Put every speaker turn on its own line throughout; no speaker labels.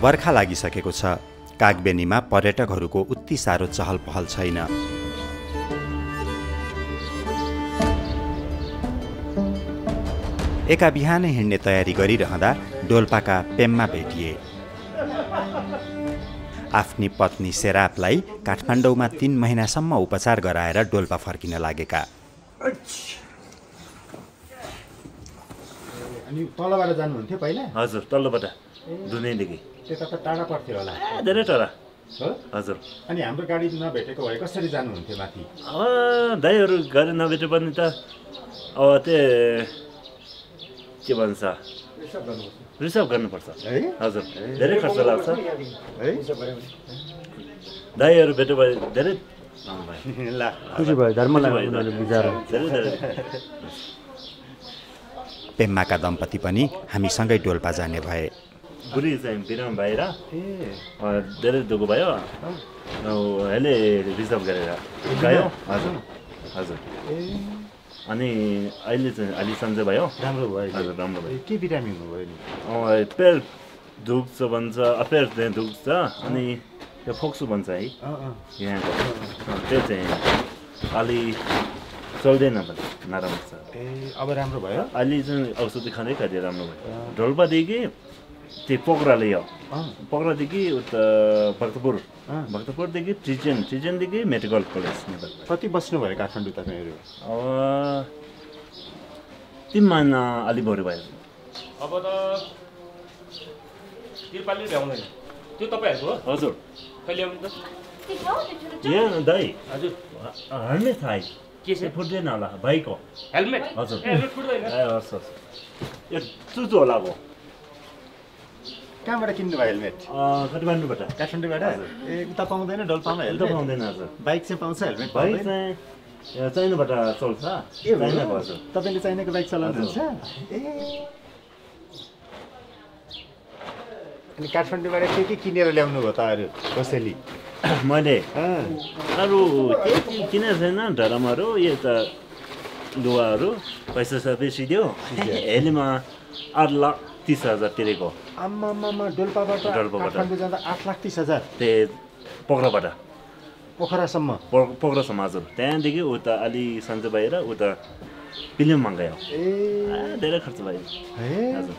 बर्खा लागिसकेको छ। कागबेनीमा पर्यटकहरूको उति साह्रो चहल पहल छैन। एका बिहानै हिँड्ने तयारी गरिरहँदा डोल्पाका पेम्मा भेटिए। आफ्नी पत्नी सेरापलाई काठमाडौँमा 3 महिनासम्म उपचार गराएर डोल्पा फर्किन लागेका।
अनि तलबाट जानुहुन्थ्यो पहिला?
हजुर, तल्लोबाट दुनैदेखि।
त्यता त टाढा पर्थ्यो होला।
धेरै टाढा।
हो?
हजुर।
अनि हाम्रो गाडी नभेटेको भए कसरी जानुहुन्थ्यो माथि?
दाइहरू गाडी नभेटे पनि त अब के भन्छ रिजर्भ गर्नुपर्छ
है।
हजुर, धेरै खर्च लाग्छ
है।
दाइहरू भेट्यो भए धेरै
ल
खुसी भयो, धर्म लाग्यो विचार।
पेम्माका दम्पति पनि हामीसँगै डोल्पा जाने भए।
बुढी चाहिँ बिराम भएर धेरै दुःख भयो। अहिले रिजर्भ गरेर गयो। हजुर हजुर। अनि अहिले चाहिँ अलि सन्चै भयो।
राम्रो भयो।
हजुर, राम्रो भयो।
के बिरामी भयो नि?
पेट दुख्छ भन्छ, पेट चाहिँ दुख्छ। अनि त्यो फोक्सु भन्छ है यहाँको। त्यो चाहिँ अलि चल्दैन पनि, नराम्रो छ।
अब राम्रो भयो?
अलि चाहिँ औषधि खाँदै खाँदै राम्रो भयो। ढोल्पादेखि त्यो पोखरा ल्यायो। पोखरादेखि उता भक्तपुर, भक्तपुरदेखि ट्रिजनदेखि मेडिकल कलेज नेपाल।
कति बस्नुभयो काठमाडौँ तपाईँहरू?
3 महिना अलि बढी भयो।
अब त तिरपालले भ्याउँदैन त्यो तपाईँहरूको हो?
हजुर।
कहिले आउनु त?
यहाँ दाइ
हजुर
हेल्मेट थाहै
के छ?
फुट्दैन होला बाइक हो।
हेल्मेट?
हजुर।
हेल्मेट फुट्दैन?
हस् हस्। यो चुचो होला अब।
कहाँबाट किन्नु भयो हेलमेट?
काठमाडौँबाट।
काठमाडौँबाट? ए उता पाउँदैन? डोल्पामा हेल्मेट
पाउँदैन। हजुर।
बाइक चाहिँ पाउँछ हेलमेट?
बाइक चाहिँ चाइनाबाट चल्छ। चाइनाको। हजुर।
तपाईँले चाइनाको बाइक चलाउनुहुन्छ? ए अनि काठमाडौँबाट के किनेर ल्याउनु भयो तपाईँहरू कसैले?
मैले अरू केही किनेको छैन। ड्रमहरू यो त लुगाहरू पैसा बेसी दियो। हेलीमा 8,30,000 तिरेको।
आम्मामा डोल्पाबाट काठमाडौँ जाँदा 8,30,000?
त्यही पोखराबाट
पोखरासम्म?
पोखरासम्म। हजुर। त्यहाँदेखि उता अलि सन्चो भएर उता फिल्ममा गयो। धेरै खर्च भयो। हजुर।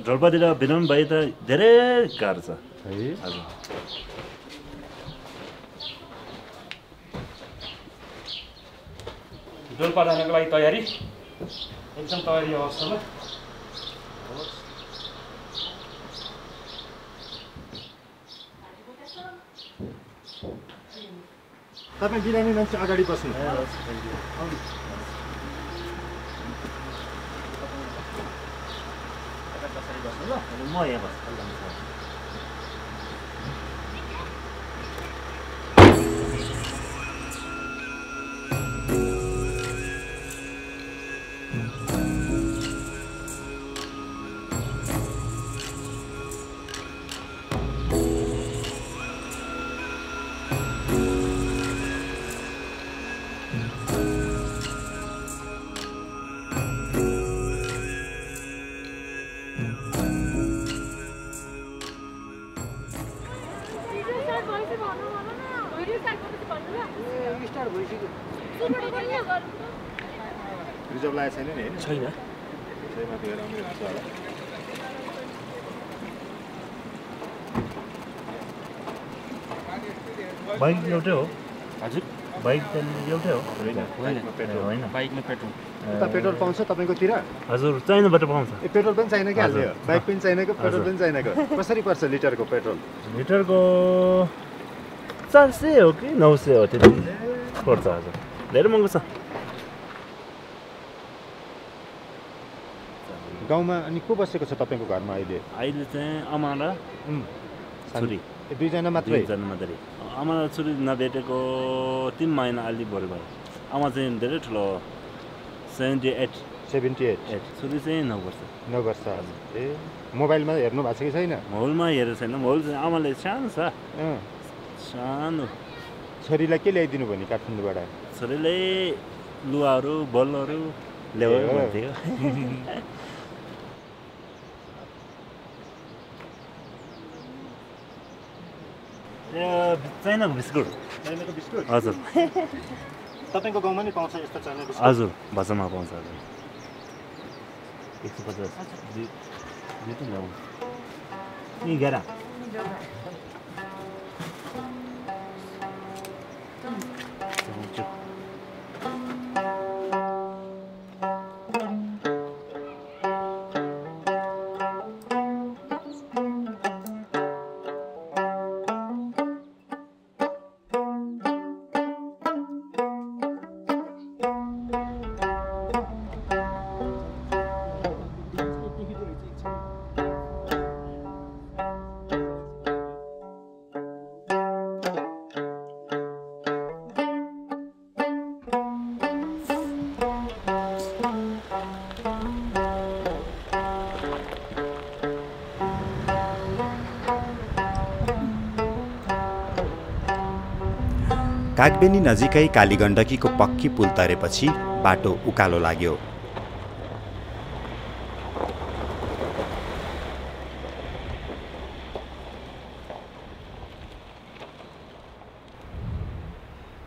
ढोल्पातिर बिराम भए त धेरै गाह्रो छ। हजुर।
डोल्पा जानको लागि तयारी एकदम तयारी अवस्थामा।
तपाईँ बिरामी मान्छे अगाडि बस्नु।
म यहाँ बस्छु।
रिजर्भ लागेको छैन नि?
छैन।
बाइक एउटै हो?
हजुर।
बाइक एउटै हो?
होइन,
बाइकमा पेट्रोल।
उता पेट्रोल पाउँछ तपाईँकोतिर?
हजुर, चाइनाबाट पाउँछ।
पेट्रोल पनि चाइनाकै हाल्यो? बाइक पनि चाइनाको, पेट्रोल पनि चाइनाको। कसरी पर्छ लिटरको पेट्रोल?
लिटरको 800 हो कि 900 हो त्यति पर्छ हजुर धेरै महँगो छ
गाउँमा अनि को बसेको छ तपाईँको घरमा अहिले
अहिले चाहिँ आमा र छोरी
दुईजना मात्रै
दुईजना मात्रै आमा र छोरी नभेटेको 3 महिना अलि बढी भयो आमा चाहिँ धेरै ठुलो 78 छोरी चाहिँ 9 वर्ष
ए मोबाइलमा हेर्नु भएको छ कि छैन
मोबाइलमा हेरेको छैन मोबाइल चाहिँ आमाले सानो छ सानो
छोरीलाई के ल्याइदिनु भयो नि काठमाडौँबाट
छोरीले लुगाहरू बलहरू ल्यायो भन्थ्यो चाइनाको बिस्कुट हजुर
तपाईँको गाउँमा नि पाउँछ यस्तो चाइनाको बिस्कुट
हजुर बजारमा पाउँछ हजुर 150 दुईटा ल्याउँ नि 11
कागबेनी नजिकै कालीगण्डकीको पक्की पुल तरेपछि बाटो उकालो लाग्यो।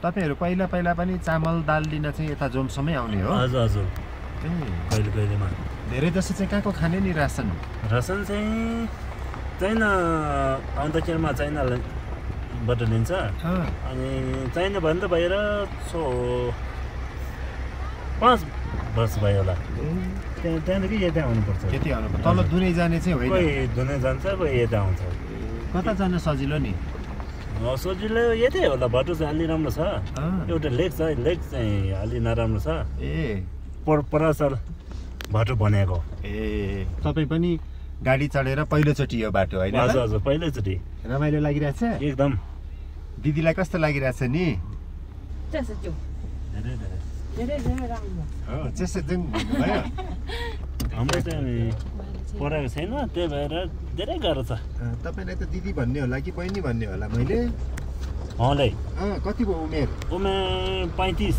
तपाईहरु पहिला पनि चामल दाल लिन चाहिँ यता जोमसम्मै आउने हो?
हजुर हजुर कहिले कहिलेमा
धेरै जसो चाहिँ कहाँको खाने नि रासन
चाहिँ चाइना अन्तर्राष्ट्रियमा चाइनाबाट लिन्छ अनि चाइना भन्दा बाहिर 5 वर्ष भयो होला त्यहाँदेखि यता आउनुपर्छ
यति आउनुपर्छ तल दुनै जाने चाहिँ होइन
कोही दुनै जान्छ कोही यता आउँछ
कता जान सजिलो नि
सजिलो यतै होला बाटो चाहिँ अलि राम्रो छ एउटा लेक चाहिँ अलि नराम्रो छ परासल बाटो बनेको
तपाईँ पनि गाडी चढेर पहिलोचोटि यो बाटो होइन
हजुर हजुर पहिलोचोटि
रमाइलो लागिरहेछ
एकदम
दिदीलाई कस्तो लागिरहेछ नि
हाम्रो चाहिँ पढाएको छैन त्यही भएर धेरै गाह्रो छ
तपाईँलाई त दिदी भन्ने होला कि बहिनी भन्ने होला मैले कति भयो उमेर
35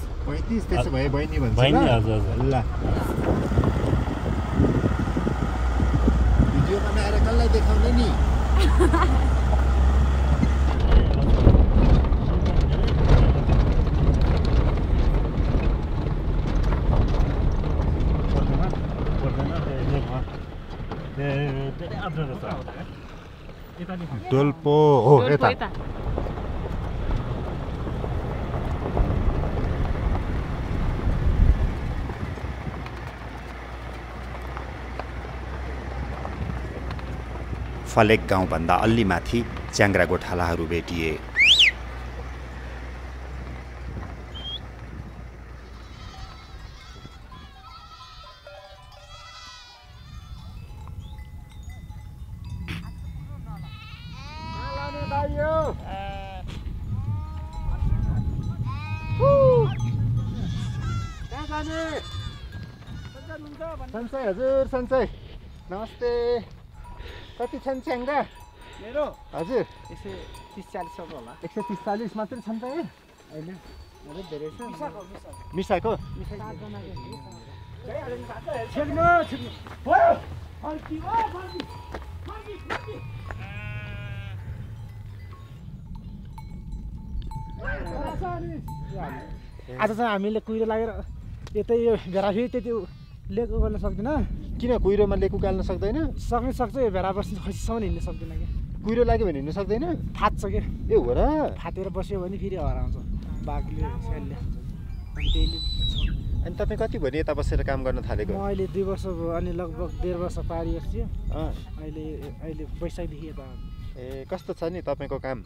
त्यसो भए बहिनी भन्छ
बहिनी हजुर हजुर
ल भिडियो बनाएर कसलाई देखाउने नि डोल्पो हो यता
फलेक गाउँभन्दा अलि माथि च्याङ्ग्रा गोठालाहरू भेटिए। सन्चै हजुर सन्चै नमस्ते कति छन् च्याङ्ग्रा मेरो हजुर
130-40 होला
130-40 मात्रै छन् त
हैन अझै धेरै छ
मिसाको
आज चाहिँ हामीले कुहिरो लागेर यतै यो भेराफी त्यति लेक उकाल्न सक्दैन
किन कुहिरोमा लेक उकाल्न सक्दैन
सक्छ यो भेरा बस्नु खसीसम्म हिँड्न सक्दैन कि
कुहिरो लाग्यो भने हिँड्न सक्दैन
फाट्छ के
ए हो र
फाटेर बस्यो भने फेरि हराउँछ बाघले स्यालले अनि त्यहीले
अनि तपाईँ कति भरि यता बसेर काम गर्न थालेको
म अहिले 2 वर्ष भयो अनि लगभग 1.5 वर्ष पारिएको थियो अहिले वैशाखदेखि यता
ए कस्तो छ नि तपाईँको काम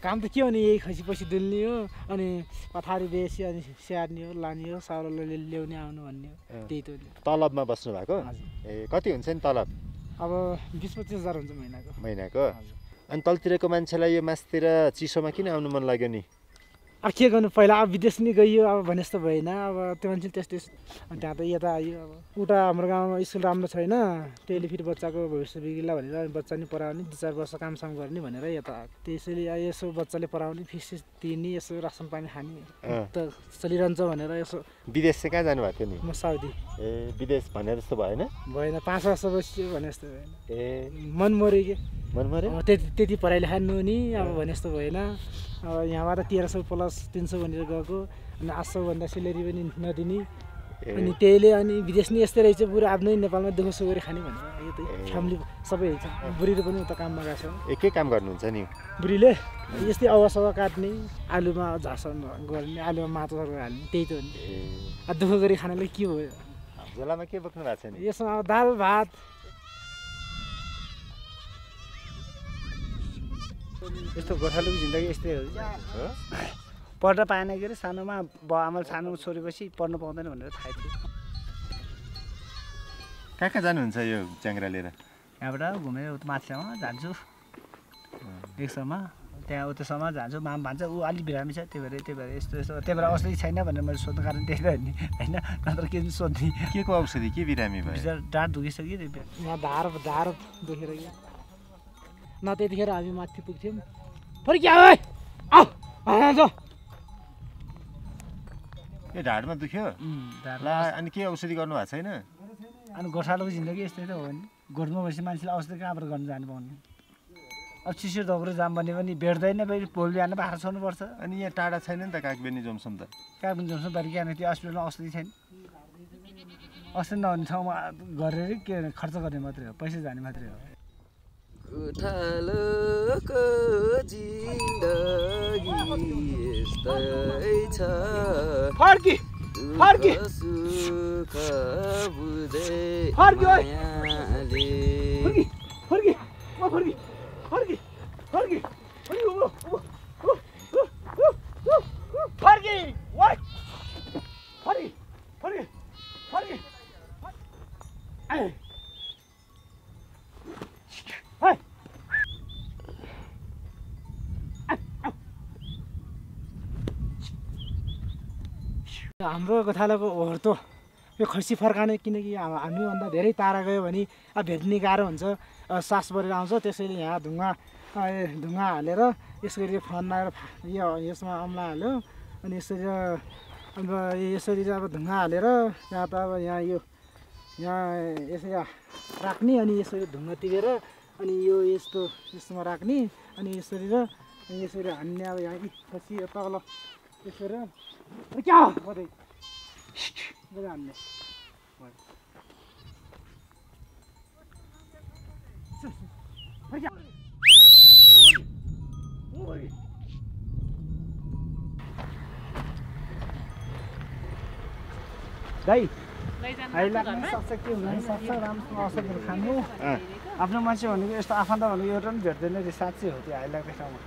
काम त के हो नि यही खसी पछि डुल्ने हो अनि पथारी बेसी अनि स्याहार्ने हो लाने हो साउलोले ल्याउने आउनु भन्ने हो त्यही त
तलबमा बस्नु भएको ए कति हुन्छ नि तलब
अब 20-25 हजार हुन्छ
महिनाको अनि तलतिरको मान्छेलाई यो मासतिर चिसोमा किन आउनु मन लाग्यो नि
अब के गर्नु पहिला अब विदेश नि गइयो अब भने जस्तो भएन अब त्यो मान्छे त्यस्तै त्यहाँ त यता आयो अब उता हाम्रो गाउँमा स्कुल राम्रो छैन त्यसले फेरि बच्चाको भविष्य बिग्रिला भनेर बच्चा नि पढाउने 2-4 वर्ष कामसाम गर्ने भनेर यता आएको त्यसैले यसो बच्चाले पढाउने फिस दिने यसो रासन पानी खाने त चलिरहन्छ भनेर यसो
विदेश चाहिँ कहाँ जानुभएको थियो नि
म साउदी
ए विदेश भने जस्तो भएन
5 वर्ष बस्यो भने जस्तो भएन
ए
मन मर्यो कि
मन मर्यो
त्यति पढाइ लेखाइ नि अब भने जस्तो भएन अब यहाँबाट 1300 प्लस 300 भनेर गएको अनि 800 भन्दा सेलेरी पनि नदिने अनि त्यहीले अनि विदेश नि यस्तै रहेछ पुरा आफ्नै नेपालमा दुःख सुख गरी खाने भनेर यो त फ्यामिली सबै हुन्छ बुढीले पनि उता काममा गएको छ
के काम गर्नुहुन्छ नि
बुढीले यस्तै अवसर काट्ने आलुमा झास गर्ने आलुमा माटो हाल्ने त्यही त हो नि दुःख गरी खानाले के हो
झोलामा के बोक्नु भएको छ नि
यसमा दाल भात यस्तो गोर्खालीको जिन्दगी यस्तै हो पढ्न पाएन के अरे सानोमा आमाले सानो छोडेपछि पढ्नु पाउँदैन भनेर थाहा थियो
कहाँ जानुहुन्छ यो च्याङ्ग्रा लिएर
यहाँबाट घुमेर उता माथिसम्म जान्छु एकसम्म त्यहाँ उतासम्म जान्छु माम भन्छ ऊ अलिक बिरामी छ त्यही भएर यस्तो त्यही भएर औषधि छैन भनेर मैले सोध्नु कारण त्यही भएर नि होइन नत्र के सोध्ने
के को औषधि के बिरामी भयो
ढाड दुखिसक्यो यहाँ धार दुखेर कि न त्यतिखेर हामी माथि पुग्थ्यौँ फर्किया
ए ढाडमा दुख्यो ला अनि के औषधि गर्नु भएको छैन
अनि गोर्खालीको जिन्दगी यस्तै त हो नि गोठमा बसी मान्छेले औषधि कहाँबाट गर्नु जानु पाउने अब चिसो दौरो जाम भने पनि भेट्दैन फेरि भोलि बिहान बाख्रा छोड्नुपर्छ
अनि यहाँ टाढा छैन नि त कागबेनी जमसम त
कागबेनी जमसम बारी कि त्यो हस्पिटलमा औषधि छैन औषधि नहुने ठाउँमा गरेर के खर्च गर्ने मात्रै हो पैसा जाने मात्रै हो
उठालोको जिन्दगी यस्तै छ
फर्की
सुख बुझे
हाम्रो गोठालाको ओहोर त यो खसी फर्काने किनकि हामीभन्दा धेरै टाढा गयो भने अब भेट्ने गाह्रो हुन्छ सास बढेर आउँछ त्यसैले यहाँ ढुङ्गा हालेर यसरी फन्नाएर यो यसमा अम्ला हाल्यो अनि यसरी अब यसरी अब ढुङ्गा हालेर यहाँ त अब यहाँ यसरी राख्ने अनि यसरी ढुङ्गा टिपेर अनि यो यस्तोमा राख्ने अनि यसरी हान्ने अब यहाँ खसी तल यसरी क्या हान्ने दाइ आइलाग्न सक्छ के हुन सक्छ राम्रो औषधहरू खानु आफ्नो मान्छे भनेको यस्तो आफन्त भनेको एउटा पनि भेट्दैन रे साँच्चै हो त्यो आइलाग्ने ठाउँमा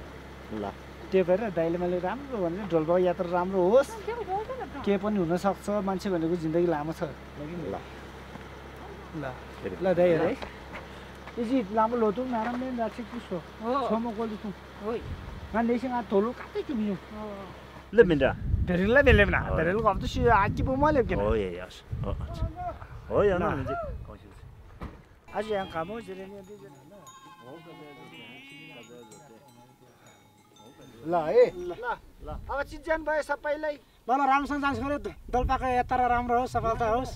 ल त्यही भएर दाइले मैले राम्रो भने ढोलबाउ यात्रा राम्रो होस् के पनि हुनसक्छ मान्छे भनेको जिन्दगी लामो छ ल ल ल दाइ है इजी लामो लोटु नारायण राखी कुसो छोमो कोलिसु ओइ मान्छेसँग ढोलो काटै तिमीयो
ल मिन्टा
धेरै बेलेमना धेरै कम त सी आकी बोमले के
हो यस हो या न
आज यहाँ काम हो जरे नि ल है ल अब चिन्जान भयो सबैलाई ल राम्रोसँग जान्छ गरे दलपाको यात्रा राम्रो होस् सफलता होस्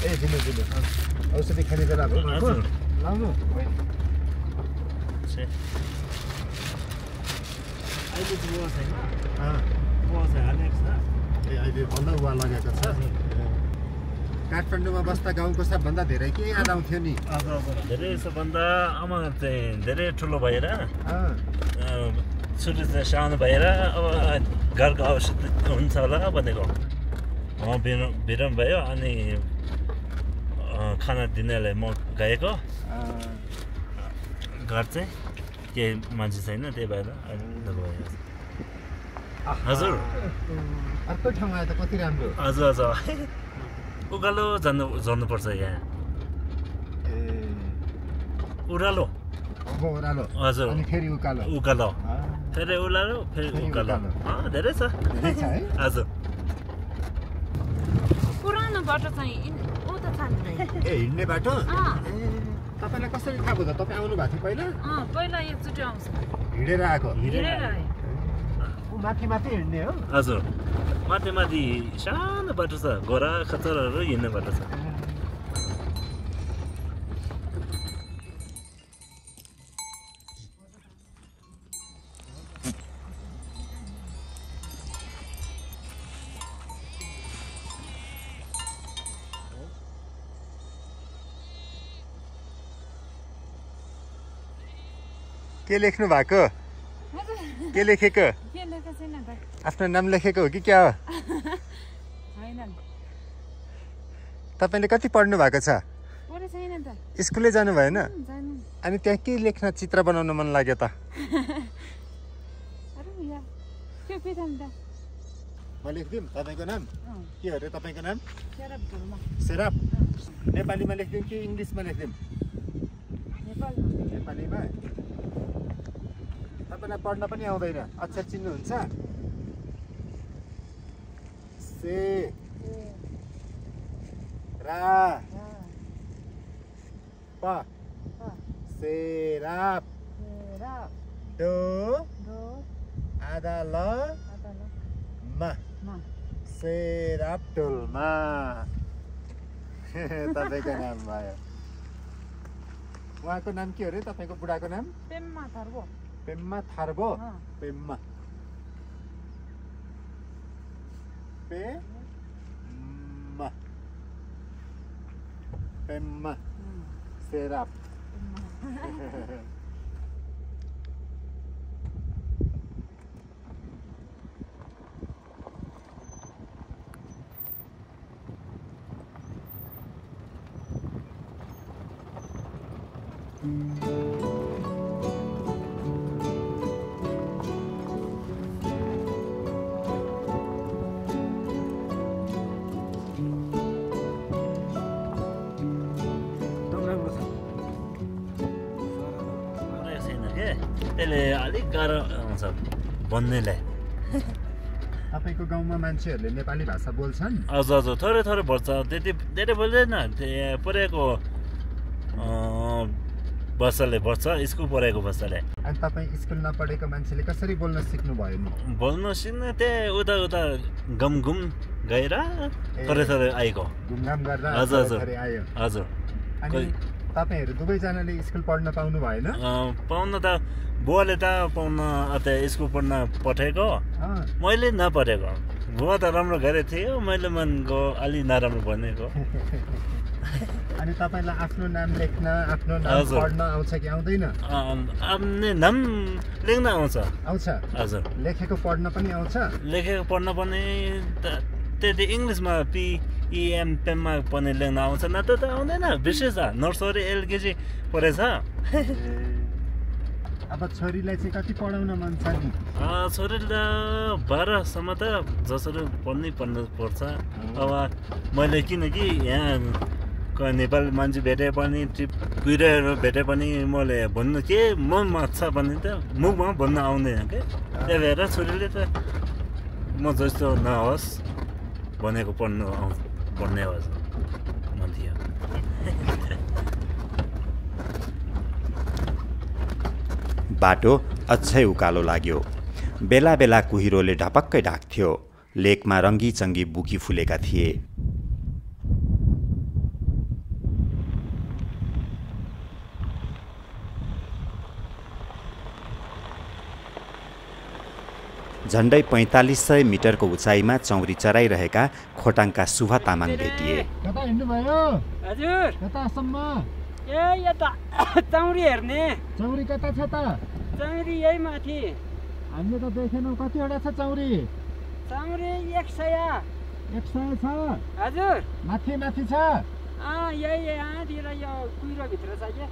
ए दिनु औषधि खाने बेला भयो
हजुर
लाउनु
अहिले चाहिँ बुवा छैन
अँ
बुवा चाहिँ हालेको छ
ए अहिले बल्ल उहाँ लगाएको छ काठमाडौँमा बस्दा गाउँको सबभन्दा धेरै के याद आउँथ्यो नि
धेरै सबभन्दा आमा चाहिँ धेरै ठुलो भएर छोरी चाहिँ सानो भएर अब घरको आवश्यकता हुन्छ होला भनेको बिराम भयो अनि खाना दिनेलाई म गएको घर चाहिँ केही मान्छे छैन त्यही भएर हजुर
अर्कै ठाउँमा आयो त कति राम्रो
हजुर हजुर उकालो जानुपर्छ यहाँ उरालो
ओह्रालो
हजुर
अनि फेरि उकालो
उकालो फेरि उरालो फेरि उकालो धेरै छ हजुर
पुरानो बाटो चाहिँ
ए हिँड्ने बाटो तपाईँलाई कसरी थाहा भयो त तपाईँ आउनु भएको थियो पहिला
पहिला एकचोटि आउँछ
हिँडेर आएको
हिँडेर
माथि माथि हिँड्ने हो
हजुर माथि सानो बाटो छ घोडा खच्चरहरू हिँड्ने बाटो छ
के लेख्नु भएको के लेखेको आफ्नो नाम लेखेको हो कि क्या हो तपाईँले कति पढ्नु भएको छ स्कुलै जानु भएन अनि त्यहाँ के लेख्न चित्र बनाउन मन लाग्यो त म लेखिदिउँ तपाईँको नाम के हो अरे तपाईँको नाम सेराप नेपालीमा लेखिदिउँ कि इङ्ग्लिसमा लेखिदिउँ नेपालीमा तपाईँलाई पढ्न पनि आउँदैन अक्षर चिन्नुहुन्छ से रा प सेराप डो आधा ल मा सेराप डोल्मा तपाईँको नाम भयो उहाँको नाम के हो अरे तपाईँको बुढाको नाम पेम्मा थार्बो पेम्मा पेम्मा सेराप
त्यसले अलिक गाह्रो आउँछ भन्नेलाई
तपाईँको गाउँमा मान्छेहरूले नेपाली भाषा बोल्छन्
हजुर हजुर थोरै बोल्छ त्यति धेरै बोल्दैन पढेको भाषाले बोल्छ स्कुल पढेको भाषाले
अनि तपाईँ स्कुल नपढेको मान्छेले कसरी बोल्न सिक्नु भयो नि
बोल्नु सिक्ने त्यही उता घुम गएर थोरै आएको
घुमघाम गर्दा
हजुर
आयो
हजुर
अनि तपाईँहरू दुवैजनाले स्कुल पढ्न पाउनु भएन
पाउन त बुवाले त पाउन स्कुल पढ्न पठाएको मैले नपढेको बुवा त राम्रो गरेको थियो मैले मनको अलि नराम्रो बनेको
अनि तपाईँलाई आफ्नो नाम लेख्न आफ्नो नाम पढ्न आउँछ कि आउँदैन
नाम लेख्न आउँछ हजुर
लेखेको पढ्न पनि आउँछ
लेखेको पढ्न पनि त्यति इङ्ग्लिसमा PEM पेममा पनि लेख्न आउँछ न त आउँदैन विशेष नर्सरी एलकेजी पढेछ
अब छोरीलाई चाहिँ कति पढाउन मन छ नि
छोरीलाई 12सम्म त जसरी पढ्नु पर्छ अब मैले किनकि यहाँ नेपाली मान्छे भेटे पनि कुहिरोहरू भेटे पनि मैले भन्नु के मनमा छ भने त मुखमा भन्न आउँदैन क्या त्यही भएर छोरीले त म जस्तो नहोस् भनेको पढ्ने हो मन थियो
बाटो अझै उकालो लाग्यो बेला बेला कुहिरोले ढपक्कै ढाक्थ्यो लेकमा रङ्गी चङ्गी बुकी फुलेका थिए झन्डै 4500 मिटरको उचाइमा चौरी चराइरहेका खोटाङका शुभ तामाङ भेटिए।
कता हिँड्नु भयो?
हजुर
कतासम्म?
ए यता चौरी हेर्ने।
चौरी कता छ त?
चौरी यही माथि।
हामीले त देखेनौँ। कतिवटा छ चौरी?
चौरी 100।
100 छ?
हजुर
माथि माथि छ?
यही यहाँतिर यो कुहिरोभित्र छ के।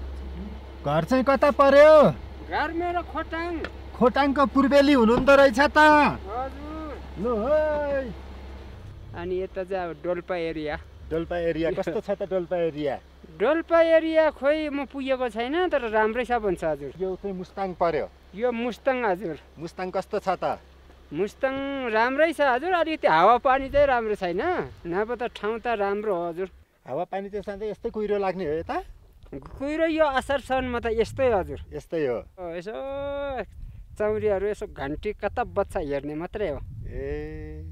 घर चाहिँ कता पर्यो?
घर मेरो खोटाङ।
खोटाङको पूर्वेली हुनुहुँदो रहेछ त।
हजुर
लो है।
अनि यता चाहिँ अब डोल्पा एरिया।
डोल्पा एरिया कस्तो छ त डोल्पा एरिया?
डोल्पा एरिया खोइ म पुगेको छैन तर राम्रै छ भन्छ हजुर।
यो चाहिँ मुस्ताङ पर्यो।
यो मुस्ताङ हजुर।
मुस्ताङ कस्तो छ त?
मुस्ताङ राम्रै छ हजुर। अलिकति हावापानी चाहिँ राम्रो छैन, नभए त ठाउँ त राम्रो हो हजुर।
हावापानी चाहिँ सधैँ यस्तै कुहिरो लाग्ने हो यता?
कुहिरो यो असार साउनमा त यस्तै हजुर।
यस्तै हो।
यसो चौरीहरू यसो घन्टी कता बच्चा हेर्ने मात्रै हो।
ए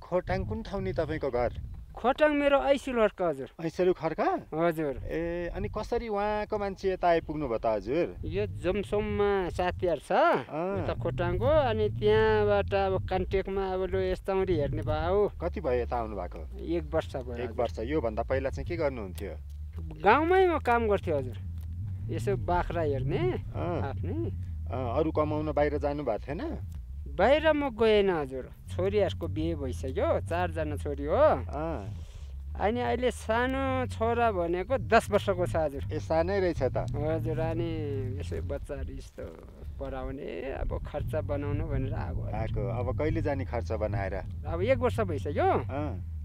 खोटाङ कुन ठाउँ नि तपाईँको घर?
खोटाङ मेरो ऐसिलहरको हजुर।
ऐसेलु खर्का?
हजुर।
ए अनि कसरी उहाँको मान्छे यता आइपुग्नु भयो त हजुर?
यो जमसोममा साथीहरू छ यता खोटाङको, अनि त्यहाँबाट अब कन्ट्याक्टमा अब लो यस चौरी हेर्ने भयो।
कति भयो यता आउनु भएको?
1 वर्ष भयो।
1 वर्ष। योभन्दा पहिला चाहिँ के गर्नुहुन्थ्यो?
गाउँमै म काम गर्थेँ हजुर। यसो बाख्रा हेर्ने आफ्नै।
अरू कमाउन बाहिर जानु भएको थिएन?
बाहिर म गएन हजुर। छोरीहरूको बिहे भइसक्यो, 4 जना छोरी हो। अनि अहिले सानो छोरा भनेको 10 वर्षको छ हजुर।
ए सानै रहेछ त
हजुर। अनि यसो बच्चाहरू यस्तो पढाउने अब खर्च बनाउनु भनेर आएको।
अब कहिले जाने खर्च बनाएर?
अब 1 वर्ष भइसक्यो।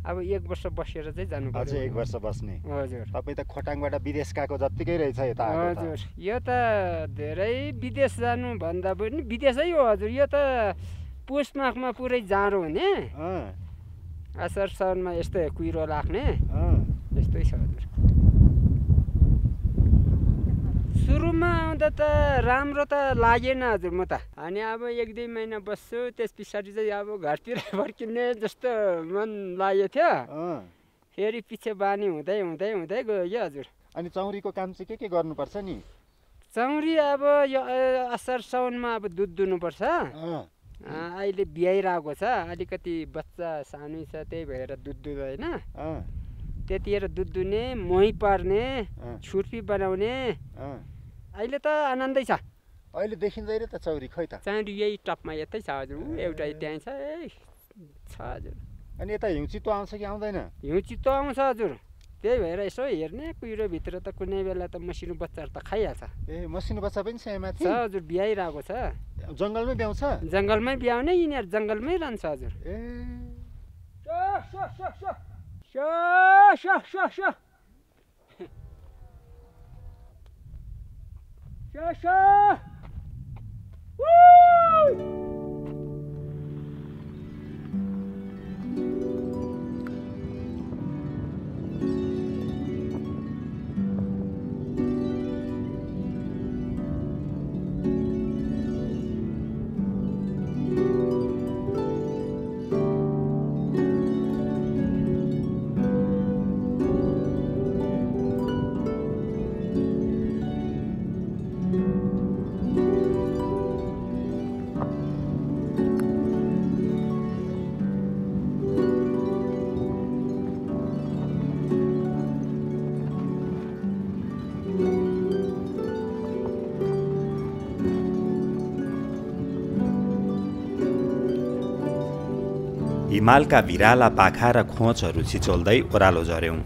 अब 1 वर्ष बसेर चाहिँ जानु पर्यो।
अझै 1 वर्ष बस्ने?
हजुर।
तपाईँ त खोटाङबाट विदेश गएको जत्तिकै रहेछ यता आएको त।
हजुर यो त धेरै विदेश जानु भन्दा पनि विदेशै हो हजुर। यो त पुष माघमा पुरै जाडो हुने, असार साउनमा यस्तै कुहिरो लाग्ने, यस्तै छ हजुर। सुरुमा आउँदा त राम्रो त लागेन हजुर म त। अनि अब 1-2 महिना बस्छु, त्यस पछाडि चाहिँ अब घरतिर फर्किने जस्तो मन लागेको थियो। फेरि पछि बानी हुँदै हुँदै हुँदै गयो हजुर।
अनि चौरीको काम चाहिँ के गर्नुपर्छ नि?
चौरी अब यो असार साउनमा अब दुध दुनुपर्छ। अहिले बिहाइरहेको छ, अलिकति बच्चा सानो छ त्यही भएर दुध दुँदैन। त्यतिखेर दुध दुने, मही पार्ने, छुर्पी बनाउने, अहिले त आनन्दै छ।
अहिले देखिँदैन त चौरी खोइ त?
चौरी यही टपमा यतै छ हजुर। एउटा त्यहीँ छ हजुर।
अनि यता हिउँचितो आउँछ कि आउँदैन?
हिउँचितो आउँछ हजुर। त्यही भएर यसो हेर्ने कुहिरोभित्र त कुनै बेला त मसिनो बच्चाहरू त खाइहाल्छ।
ए मसिनो बच्चा पनि छ माथि?
छ हजुर, बिहाइरहेको छ।
जङ्गलमै ब्याउँछ?
जङ्गलमै ब्याउने, यिनीहरू जङ्गलमै रहन्छ हजुर।
ए
हिमालका भिराला पाखा र खोचहरू छिचोल्दै ओह्रालो झर्यौं।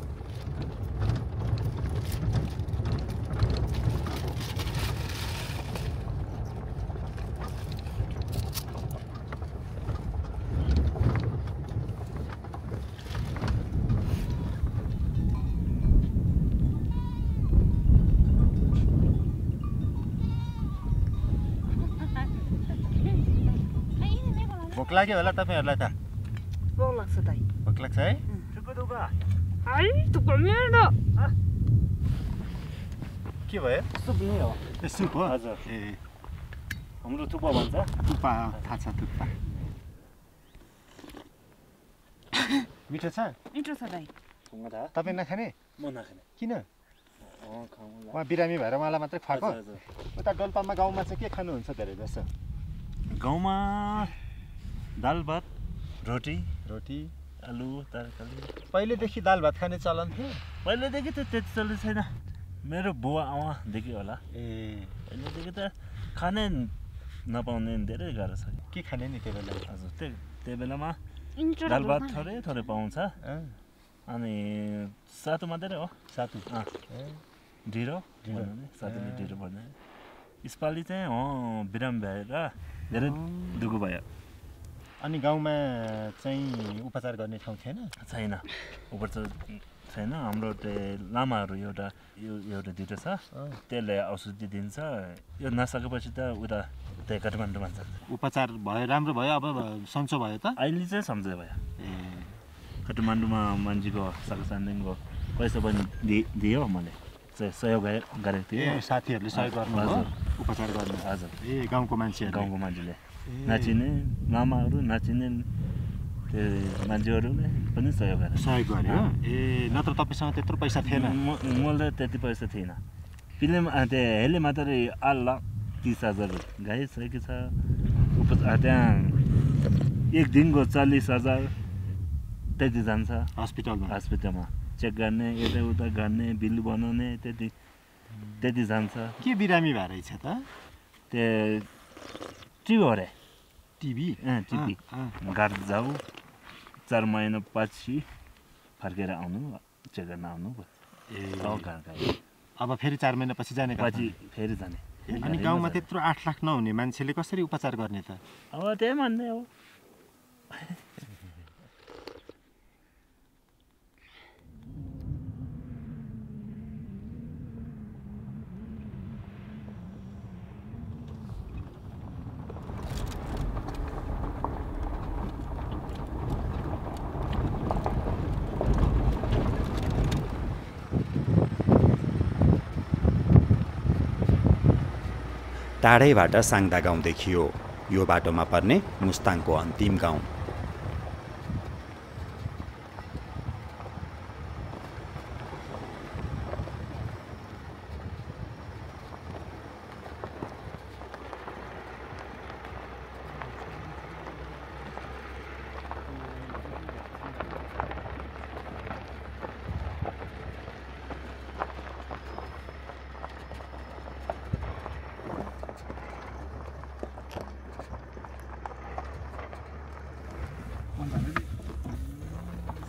भोक लाग्यो होला तपाईँहरूलाई त?
भोक लाग्छ दाइ।
भोक लाग्छ है? के भयो?
सुप नै हो।
ए सुप हो?
हजुर।
ए
हाम्रो थुक्पा भन्छ।
थुक्पा थाहा छ थुक्पा। मिठो छ?
मिठो छ दाइ।
तपाईँ नखाने?
म नखाने।
किन? उहाँ बिरामी भएर उहाँलाई मात्रै खुवाएको? उता डोल्पामा गाउँमा चाहिँ के खानुहुन्छ धेरै जसो?
गाउँमा दाल भात रोटी
रोटी
आलु तरकारी
पहिलेदेखि दाल भात खाने चलन थियो
पहिलेदेखि त त्यति चल्दै छैन मेरो बुवा आमादेखि होला पहिलेदेखि त खाने नपाउने धेरै गाह्रो छ
के खाने नि त्यो बेला
हजुर त्यो बेलामा दाल भात थोरै थोरै पाउँछ अनि सातु मात्रै हो
सातु
ढिँडो सातुले ढिँडो भन्ने यसपालि चाहिँ बिराम भएर धेरै दुःख भयो
अनि गाउँमा चाहिँ उपचार गर्ने ठाउँ थिएन
छैन उपचार छैन हाम्रो त्यो लामाहरू एउटा दुइटा छ त्यसले औषधि दिन्छ यो नसकेपछि त उता त्यही काठमाडौँमा जान्छ
उपचार भयो राम्रो भयो अब सन्चो भयो त
अहिले चाहिँ सन्चो भयो काठमाडौँमा मान्छेको सागसान्देखिको पैसा पनि दियो मैले चाहिँ सहयोग गरेको थिएँ
साथीहरूले सहयोग गर्नु उपचार गर्नु
हजुर
गाउँको मान्छेले
नाचिने लामाहरू नाचिने त्यो मान्छेहरूले पनि सहयोग
गर्यो नत्र तपाईँसँग त्यत्रो पैसा थिएन
मलाई त्यति पैसा थिएन फिल्म त्यो हेले मात्रै 30,000 गाइसकेको छ त्यहाँ एक दिनको 40,000 त्यति जान्छ हस्पिटलमा चेक गर्ने यताउता गर्ने बिल बनाउने त्यति जान्छ
के बिरामी भएर रहेछ त
त्यो टिभी हो रे
टिभी
घर जाऊ 4 महिना पछि फर्केर आउनु चेक गर्न आउनु
अब फेरि 4 महिना पछि जाने
पछि फेरि जाने
अनि गाउँमा त्यत्रो 8 लाख नहुने मान्छेले कसरी उपचार गर्ने त
अब त्यही भन्ने हो
टाढैबाट साङ्दा गाउँ देखियो यो बाटोमा पर्ने मुस्ताङको अन्तिम गाउँ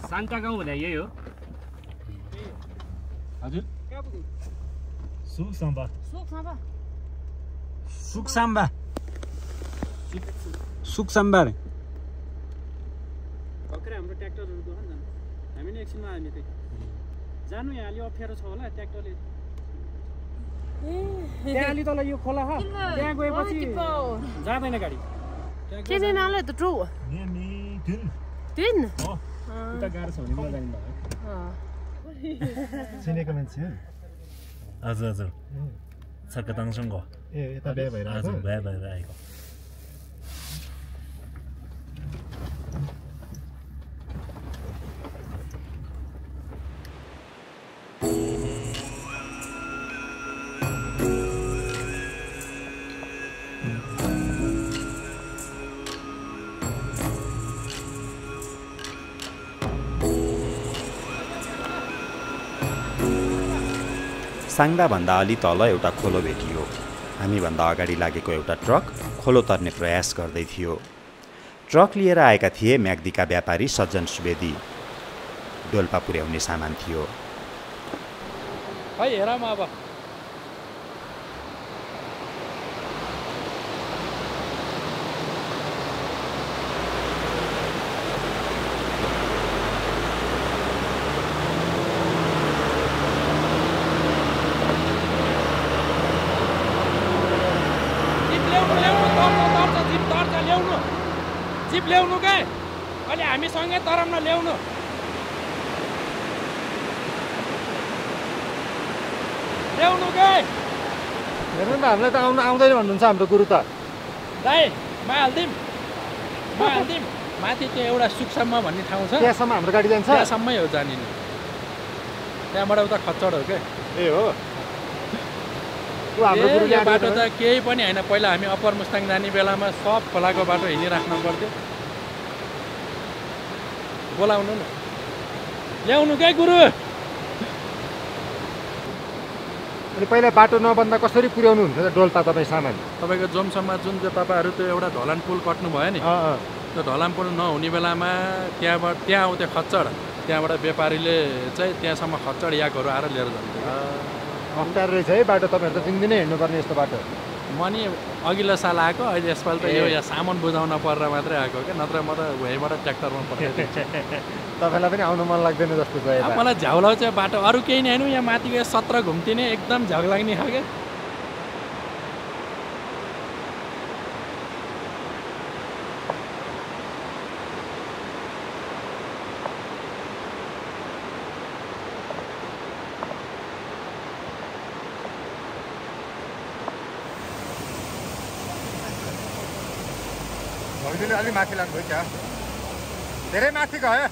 साङ्का गाउँ भने यही हो हजुर
सुकसाम्बा
रे भर्खरै हाम्रो ट्र्याक्टरहरू गयो नि हामी नै एकछिनमा हामी त्यही जानु यहाँ अलि अप्ठ्यारो छ होला ट्र्याक्टरले त्यहाँ अलि तल यो खोला छ त्यहाँ गएपछि जाँदैन गाडी उता गाह्रो छ भने म जानिँदा
चिनेको मान्छे
हजुर सकताङसँग
यता बिहा भएर
आएको
साङ्दाभन्दा अलि तल एउटा खोलो भेटियो हामीभन्दा अगाडि लागेको एउटा ट्रक खोलो तर्ने प्रयास गर्दै थियो ट्रक लिएर आएका थिए म्याग्दीका व्यापारी सज्जन सुवेदी डोल्पा पुर्याउने सामान थियो
है हेरौँ अब जिप ल्याउनु के अहिले हामी सँगै तरम न ल्याउनु के
हेर्नु त हामीलाई त आउँदैन भन्नुहुन्छ हाम्रो गुरु त
दाइ म हाल्दिम माथि त्यो एउटा सुकसम्म भन्ने ठाउँ छ
त्यहाँसम्म हाम्रो गाडी जान्छ
त्यहाँसम्मै हो जाने नि त्यहाँबाट उता खच्चड हो के
हो
यो बाटो त केही पनि होइन पहिला हामी अप्पर मुस्ताङ जाने बेलामा सब खोलाको बाटो हिँडिराख्नु पर्थ्यो
बोलाउनु न ल्याउनु क्या गुरु
अनि पहिला बाटो नबन्दा कसरी पुर्याउनु हुन्छ डोल्पा तपाईँ सामान
तपाईँको जमसम्म जुन त्यो तपाईँहरू त्यो एउटा ढलान पुल कट्नु भयो नि त्यो ढलान पुल नहुने बेलामा त्यहाँ आउँथ्यो खच्चड त्यहाँबाट व्यापारीले चाहिँ त्यहाँसम्म खच्चड याकहरू आएर लिएर जान्थ्यो
अप्ठ्यारो रहेछ है बाटो तपाईँहरू त दिनदिनै हिँड्नुपर्ने यस्तो बाटो
म नि अघिल्लो साल आएको अहिले यसपालि त यो यहाँ सामान बुझाउन परेर मात्रै आएको क्या नत्र म त वहीँबाट ट्र्याक्टरमा पठाइदिन्छु
तपाईँलाई पनि आउनु मन लाग्दैन जस्तो छ
मलाई झ्याउलाउ चाहिँ बाटो अरू केही नै होइन यहाँ माथिको 17 घुम्तिने एकदम झ्याउ लाग्ने खालको
भैलीले अलि माथि लाग्नुभयो क्या धेरै माथि गयो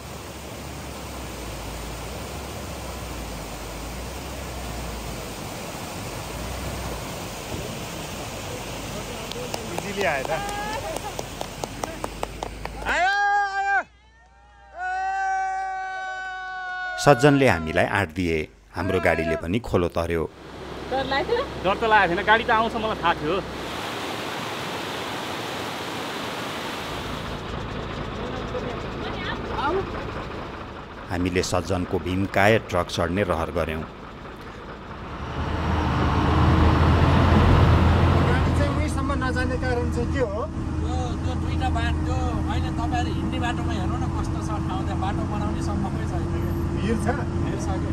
इजिली आयो त
सज्जनले हामीलाई आँट दिए हाम्रो गाडीले पनि खोलो तर्यो
डर त लागेको थिएन गाडी त आउँछ मलाई थाहा थियो
हामीले सज्जनको भीमकाय ट्रक चढ्ने रहर गऱ्यौँ
नजाने कारण चाहिँ के हो
त्यो दुईटा बाटो अहिले तपाईँहरू हिँड्ने बाटोमा हेर्नु न कस्तो छ ठाउँ त्यहाँ बाटो बनाउने सम्भवै छैन
भिड छ
कि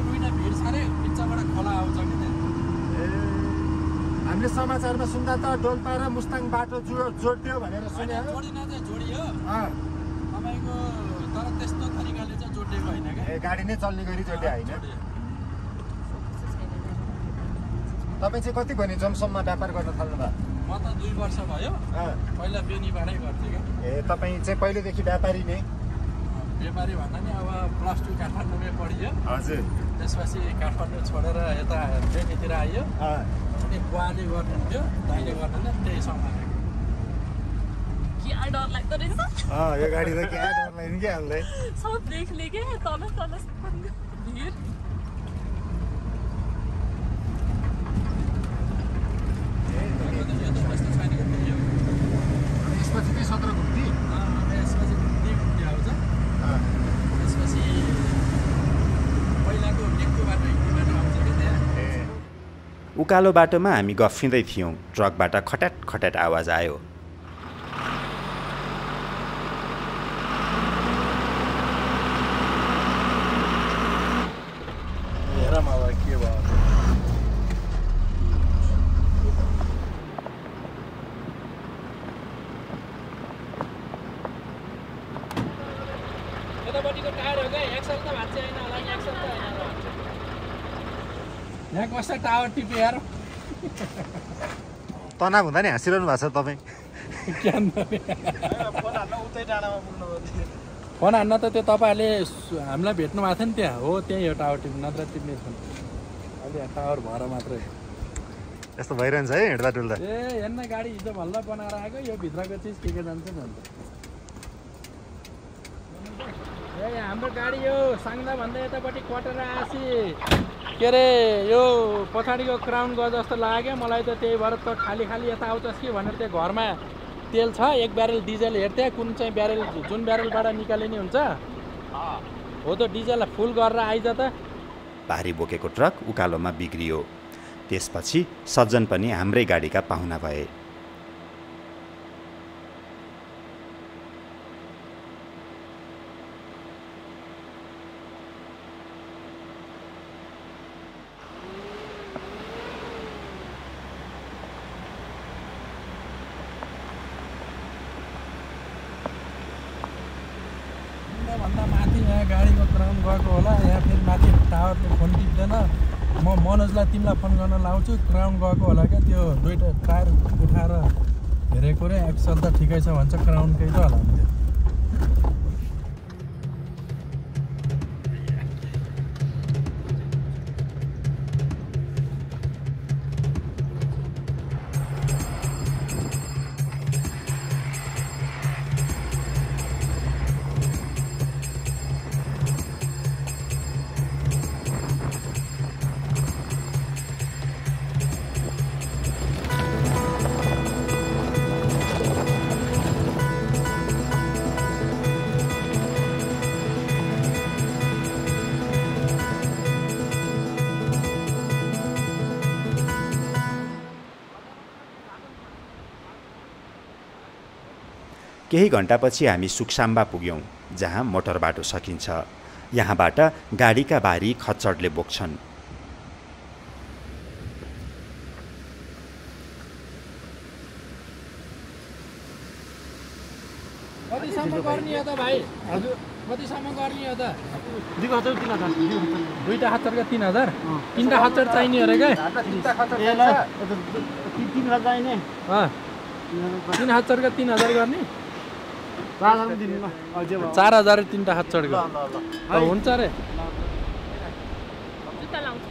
दुईटा भिड छ अरे बिचबाट खोला आउँछ कि त्यहाँ
हामीले समाचारमा सुन्दा त डोल्पा र मुस्ताङ बाटो जोड्थ्यो भनेर सुन्यो
जोडिन चाहिँ जोडियो तपाईँको तर त्यस्तो तरिकाले चाहिँ जोडिएको होइन क्या
गाडी नै चल्ने गरी जोड्यो होइन तपाईँ चाहिँ कति भने जमसम्म व्यापार गर्न थाल्नु भयो
म त 2 वर्ष भयो पहिला बेनीबाटै गर्थेँ क्या
तपाईँ चाहिँ पहिलेदेखि व्यापारी नै
व्यापारी भन्दा नि अब +2 काठमाडौँमै पढियो
हजुर
त्यसपछि काठमाडौँ छोडेर यता बेनीतिर आइयो अनि बुवाले गर्नुहुन्थ्यो दाइले गर्नुहुन्थ्यो त्यही सम्हालेको
क्या डर लाग्दो रहेछ
यो गाडी त क्या डर लाग्ने क्या हामीलाई
सब देख्ले के तल भिड
यसपछि चाहिँ 17 घुम्ती
यसपछि घुम्ती आउँछ त्यसपछि पहिलाको टेकको बाटो हिँड्ने बाटो आउँछ कि त्यहाँ
उकालो बाटोमा हामी गफिँदै थियौँ ट्रकबाट खट्याट खट्याट आवाज आयो
के भयो यतापट्टिको टायर हो क्या एक्सल त भाँच्छ होइन होला एक्सल त होइन यहाँ कस्तो टावर टिप्यो यार
तनाव हुँदा नि हाँसिरहनु भएको छ तपाईँ
फोन हान्न त त्यो तपाईँहरूले हामीलाई भेट्नु भएको थियो नि त्यहाँ हो त्यहीँ हो टावर टिप्नु नत्र टिप्ने छैन अहिले टावर भएर मात्रै
यस्तो भइरहन्छ है हिँड्दा डुल्दा
ए हेर्न गाडी हिजो भल्ल बनाएर आएको यो भित्रको चिज के जान्छ नि अन्त ए हाम्रो गाडी यो साङ्दा भन्दा यतापट्टि कटेर आसी के अरे यो पछाडिको क्राउन गयो जस्तो लाग्यो मलाई त त्यही भएर त खाली खाली यता आउँछस् कि भनेर त्यो घरमा तेल छ 1 ब्यारेल डिजल हेर्थेँ कुन चाहिँ ब्यारेल जुन ब्यारेलबाट निकालिने हुन्छ हो त डिजल फुल गरेर आइज त
भारी बोकेको ट्रक उकालोमा बिग्रियो त्यसपछि सज्जन पनि हाम्रै गाडीका पाहुना भए
भन्दा माथि यहाँ गाडीको क्राउन गएको होला यहाँ फेरि माथि टावरले फोन टिप्दैन म मनोजलाई तिमीलाई फोन गर्न लाउँछु क्राउन गएको होला क्या त्यो दुईटा टायर उठाएर हेरेको रे एक्सल त ठिकै छ भन्छ क्राउनकै त होला त्यो
केही घण्टापछि हामी सुक्साम्बा पुग्यौँ, जहाँ मोटर बाटो सकिन्छ। यहाँबाट गाडीका बारी खच्चडले बोक्छन्।
कतिसम्म गर्ने हो त भाइ? हजुर कतिसम्म गर्ने हो त?
2000 3000
दुईटा खच्चडका 3000 तीनटा खच्चड चाहिने अरे क्या?
3000 चाहिने
3 खच्चडका 3000 गर्ने
4000 दिनुमा
4000 तीनटा खच्चडको हुन्छ रे।
जुत्ता लाउँछ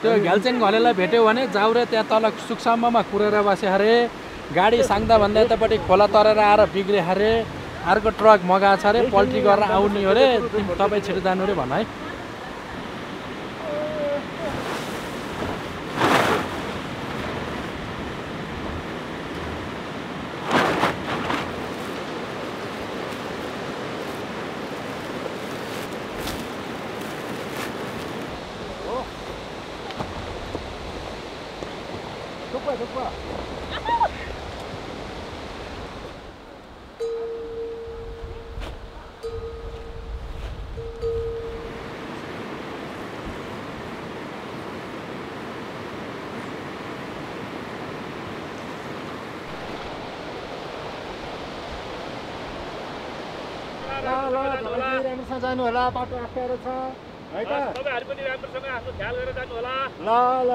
त्यो घ्यालचेन घलेलाई भेट्यो भने जाऊ रे, त्यहाँ तल सुक्साम्बामा कुरेर बसे अरे। गाडी साङ्दा भन्दा यतापट्टि खोला तरेर आएर बिग्रे अरे। अर्को ट्रक मगाएको छ अरे, पल्टी गरेर आउने हो अरे। तपाईँ छिटो जानु अरे भन है।
राम्रोसँग जानु होला, बाटो अप्ठ्यारो छ है त।
तपाईहरु पनि राम्रोसँग आफ्नो ख्याल गरेर जानु होला।
ल ल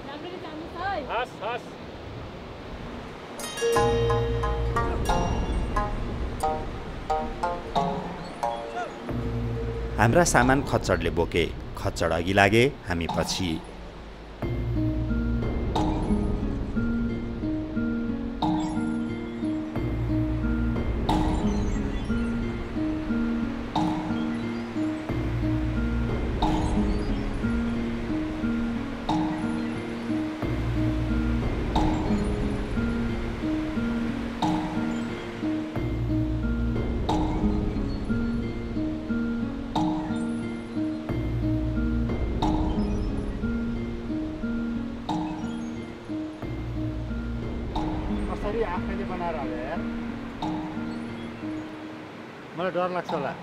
राम्ररी जानुहोस् है।
हस् हस्।
हाम्रा सामान खच्चडले बोके। खच्चड अघि लागे, हामी पछि।
आफैले बनाएर होला यार, मलाई डर लाग्छ होला।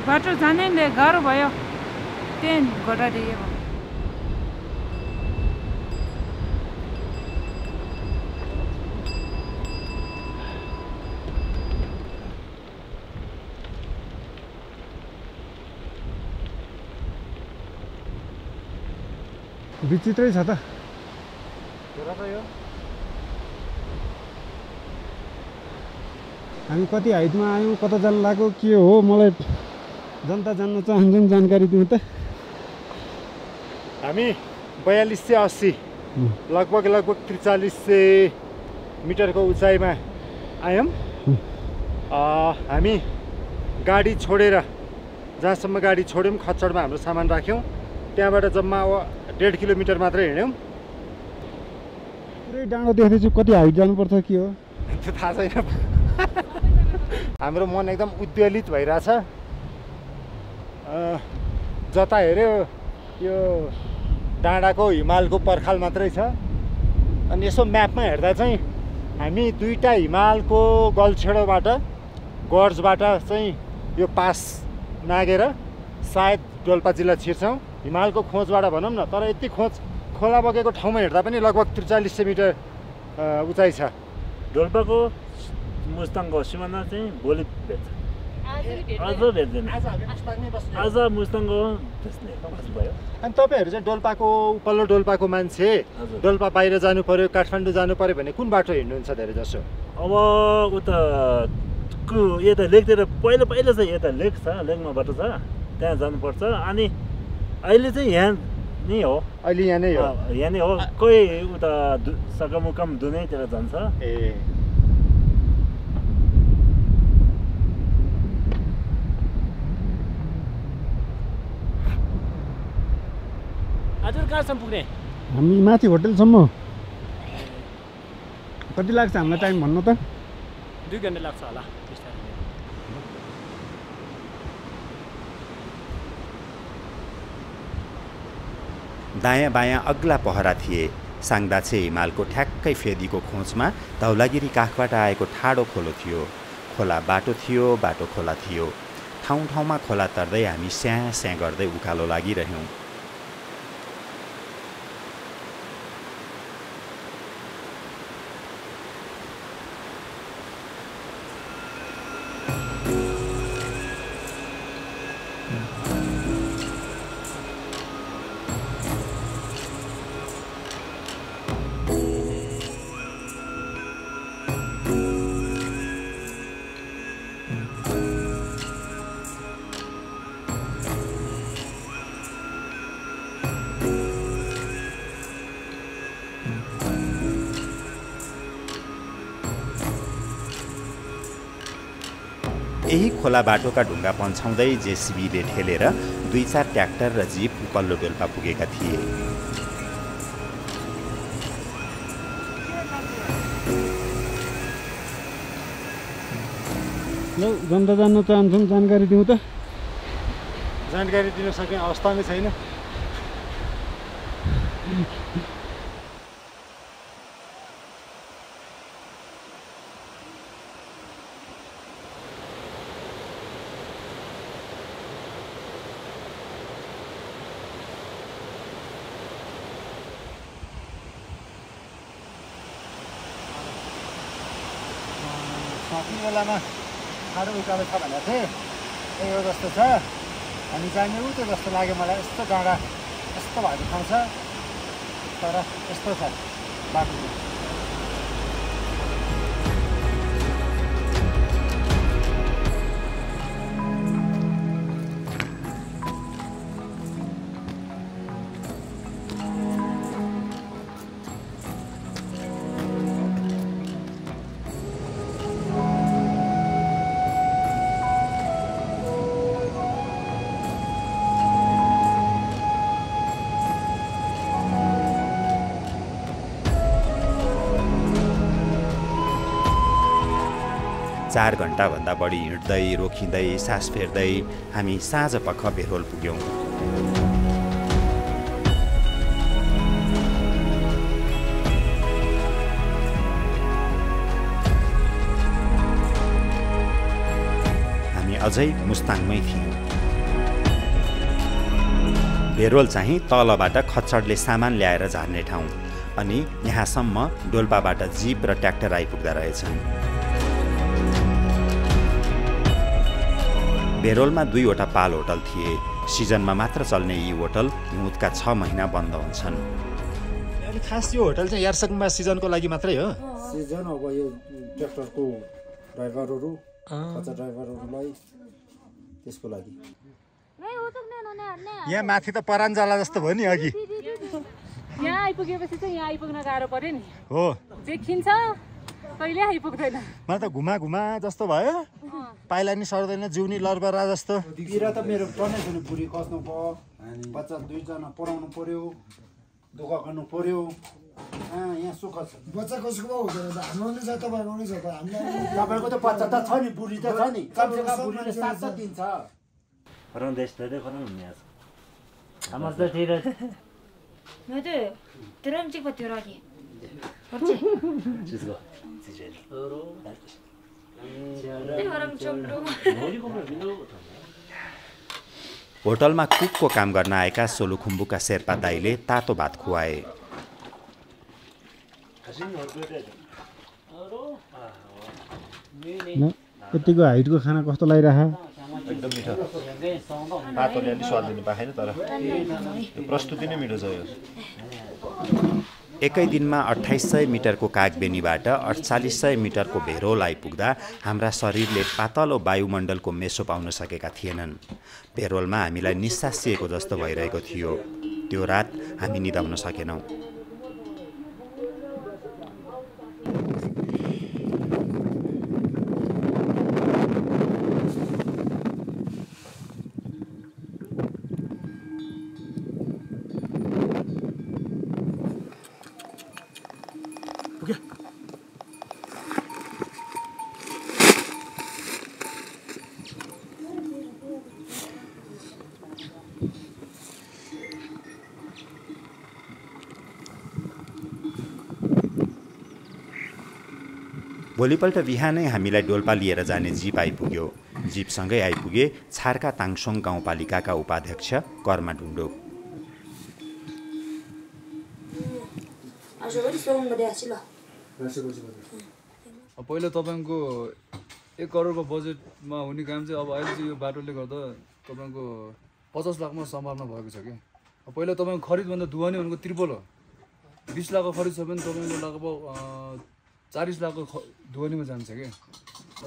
बाटो जानै गाह्रो भयो, त्यही घटाइदियो।
विचित्रै छ त। हामी कति हाइटमा आयौँ, कता जान लाग्यो, के हो, मलाई जनता जान्न चाहन्छन्, जानकारी दिउँ त। हामी 4280 लगभग 4300 मिटरको उचाइमा आयौँ। हामी गाडी छोडेर जहाँसम्म गाडी छोड्यौँ, खच्चडमा हाम्रो सामान राख्यौँ, त्यहाँबाट जम्मा 1.5 किलोमिटर मात्रै हिँड्यौँ। पुरै डाँडो देख्दैछु, कति हाइट जानुपर्छ के हो त्यो थाहा छैन। हाम्रो मन एकदम उद्वेलित भइरहेछ। जता हेऱ्यो यो डाँडाको हिमालको पर्खाल मात्रै छ। अनि यसो म्यापमा हेर्दा चाहिँ हामी दुईटा हिमालको गल्छेडोबाट गर्जबाट चाहिँ यो पास नागेर सायद डोल्पा जिल्ला छिर्छौँ। हिमालको खोजबाट भनौँ न, तर यति खोज खोला बगेको ठाउँमा हेर्दा पनि लगभग 4300 मिटर उचाइ छ।
डोल्पाको मुस्ताङको सिमाना चाहिँ भोलि भेट्छ, आज भेट्दैन। आज मुस्ताङको भयो।
अनि तपाईँहरू चाहिँ डोल्पाको उपल्लो डोल्पाको मान्छे, डोल्पा बाहिर जानु पर्यो, काठमाडौँ जानु पर्यो भने कुन बाटो हिँड्नुहुन्छ धेरै जसो?
अब उता लेकको यता लेकतिर पहिला चाहिँ यता लेक छ, लेकमा बाटो छ, त्यहाँ जानुपर्छ। अनि अहिले चाहिँ यहाँ नै हो,
अहिले यहाँ नै हो,
यहाँ नै हो। कोही उता सकामुकाम दुनैतिर जान्छ।
ए
हजुर कहाँसम्म पुग्ने?
हामी माथि होटलसम्म। कति लाग्छ हामीलाई टाइम भन्नु त?
2 घन्टा लाग्छ होला।
दायाँ बायाँ अग्ला पहरा थिए। साङ्दाछे हिमालको ठ्याक्कै फेदीको खोजमा धौलागिरी काखबाट आएको ठाडो खोलो थियो। खोला बाटो थियो, बाटो खोला थियो। ठाउँ ठाउँमा खोला तर्दै हामी स्याँ स्याँ गर्दै उकालो लागिरह्यौँ। यही खोला बाटोका ढुङ्गा पन्छाउँदै जेसिबीले ठेलेर 2-4 ट्र्याक्टर र जीप उपल्लो डोल्पा पुगेका थिए।
ल जनता जान्न चाहन्छौँ, जानकारी दिउँ त?
जानकारी दिन सक्ने अवस्था नै छैन। सक्ने बेलामा साह्रो उकालो छ भनेको थिएँ, यो जस्तो छ। हामी जाने उ त्यो जस्तो लाग्यो मलाई। यस्तो डाँडा यस्तो भएको ठाउँ छ, तर यस्तो छ बाटो।
चार घण्टाभन्दा बढी हिँड्दै रोकिँदै सास फेर्दै हामी साँझ पख भेरोल पुग्यौँ। हामी अझै मुस्ताङमै थियौँ। भेरोल चाहिँ तलबाट खच्चडले सामान ल्याएर झार्ने ठाउँ, अनि यहाँसम्म डोल्पाबाट जीप र ट्र्याक्टर आइपुग्दा रहेछन्। भेरोलमा 2वटा पाल होटल थिए। सिजनमा मात्र चल्ने यी होटल हिउँदका 6 महिना बन्द हुन्छन्।
अनि खास यो होटल चाहिँ यारसकमा सिजनको लागि मात्रै हो?
सिजन अब यो ट्र्याक्टरको ड्राइभरहरू, कच्चा ड्राइभरहरूलाई त्यसको लागि।
यहाँ माथि त परान्जाला जस्तो भयो नि अघि।
यहाँ आइपुगेपछि चाहिँ यहाँ आइपुग्न गाह्रो पर्यो नि।
हो,
देखिन्छ कहिले आइपुग्दैन।
मलाई त घुमा घुमा जस्तो भयो। पाइला नि सर्दैन, जिउनी लरबरा जस्तो।
तिर त मेरो टनै ठुलो बुढी कस्नु भयो, बच्चा 2 जना पढाउनु पर्यो, दुःख गर्नु पर्यो। यहाँ सुख छ।
बच्चा कसको पो हुँदैन, हाम्रो नि छ, तपाईँको नि छ।
तपाईँको त बच्चा त छ नि, बुढी त छ नि। कमसेकम बुढीले 7 दिन्छ।
देश धेरै खराब हुने आज।
हाम्रो त ठीक है।
मैं तो तुरंत चिक पत्ती राखी।
जिसको
होटलमा कुकको काम गर्न आएका सोलुखुम्बुका शेर्पा दाइले तातो भात खुवाए।
यतिको हाइटको खाना कस्तो लागिरहेको?
एकदम मिठो। पातोले अलि स्वाद दिनु पाएन, तर प्रस्तुति नै मिठो छ यो।
एकै दिनमा 2800 मिटरको कागबेनीबाट 4800 मिटरको भेरोल आइपुग्दा हाम्रा शरीरले पातलो वायुमण्डलको मेसो पाउन सकेका थिएनन्। भेरोलमा हामीलाई निस्सासिएको जस्तो भइरहेको थियो। त्यो रात हामी निदाउन सकेनौँ। भोलिपल्ट बिहानै हामीलाई डोल्पा लिएर जाने जीप आइपुग्यो। जीपसँगै आइपुगे छार्का ताङसोङ गाउँपालिकाका उपाध्यक्ष कर्मा ढुङ्डो।
पहिला तपाईँको 1 करोडको बजेटमा हुने काम चाहिँ अब अहिले चाहिँ यो बाटोले गर्दा तपाईँको 50 लाखमा सम्भावना भएको छ कि। पहिला तपाईँको खरिदभन्दा दुवानी भनेको त्रिपल हो। 20 लाखको खरिद छ भने तपाईँको लगभग 40 लाखको दुवानीमा जान्छ कि।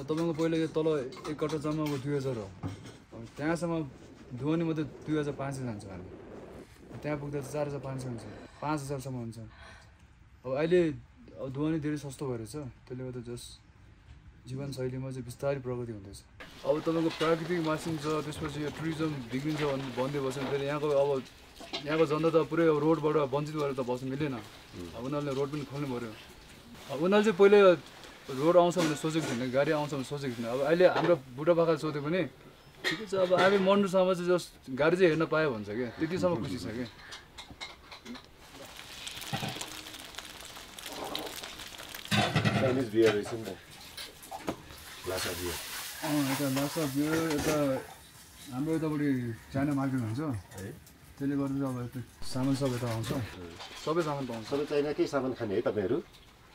तपाईँको पहिला यो तल 1 कट्टा जम्मा अब 2000 हो। त्यहाँसम्म दुवानी मात्रै 2500 जान्छ हामी। त्यहाँ पुग्दा चाहिँ 4500 हुन्छ, 5000सम्म हुन्छ। अब अहिले अब दुवानी धेरै सस्तो भइरहेछ, त्यसले गर्दा जस जीवनशैलीमा चाहिँ बिस्तारै प्रगति हुँदैछ। अब तपाईँको प्राकृतिक मासिन्छ, त्यसपछि यो टुरिज्म बिग्रिन्छ भन्दै बस्यो भने फेरि यहाँको जनता त पुरै अब रोडबाट वञ्चित गरेर त बस्नु मिलेन। अब उनीहरूले रोड पनि खोल्नु पऱ्यो। अब उनीहरूले चाहिँ पहिला रोड आउँछ भने सोचेको थिएन, गाडी आउँछ भने सोचेको थिएन। अब अहिले हाम्रो बुढापाका सोध्यो भने ठिकै छ, अब हामी मन्डुसम्म चाहिँ जस गाडी चाहिँ हेर्न पायो भन्छ क्या, त्यतिसम्म खुसी छ कि।
चाइनिज बियर रहेछ नि त, लासा बियर।
यता लासा बियर यता हाम्रो यतापट्टि चाइना मार्केट हुन्छ, त्यसले गर्दा अब यता सामान सब यता आउँछ, सबै सामान पाउँछ।
सबै चाइनाकै सामान खाने है तपाईँहरू?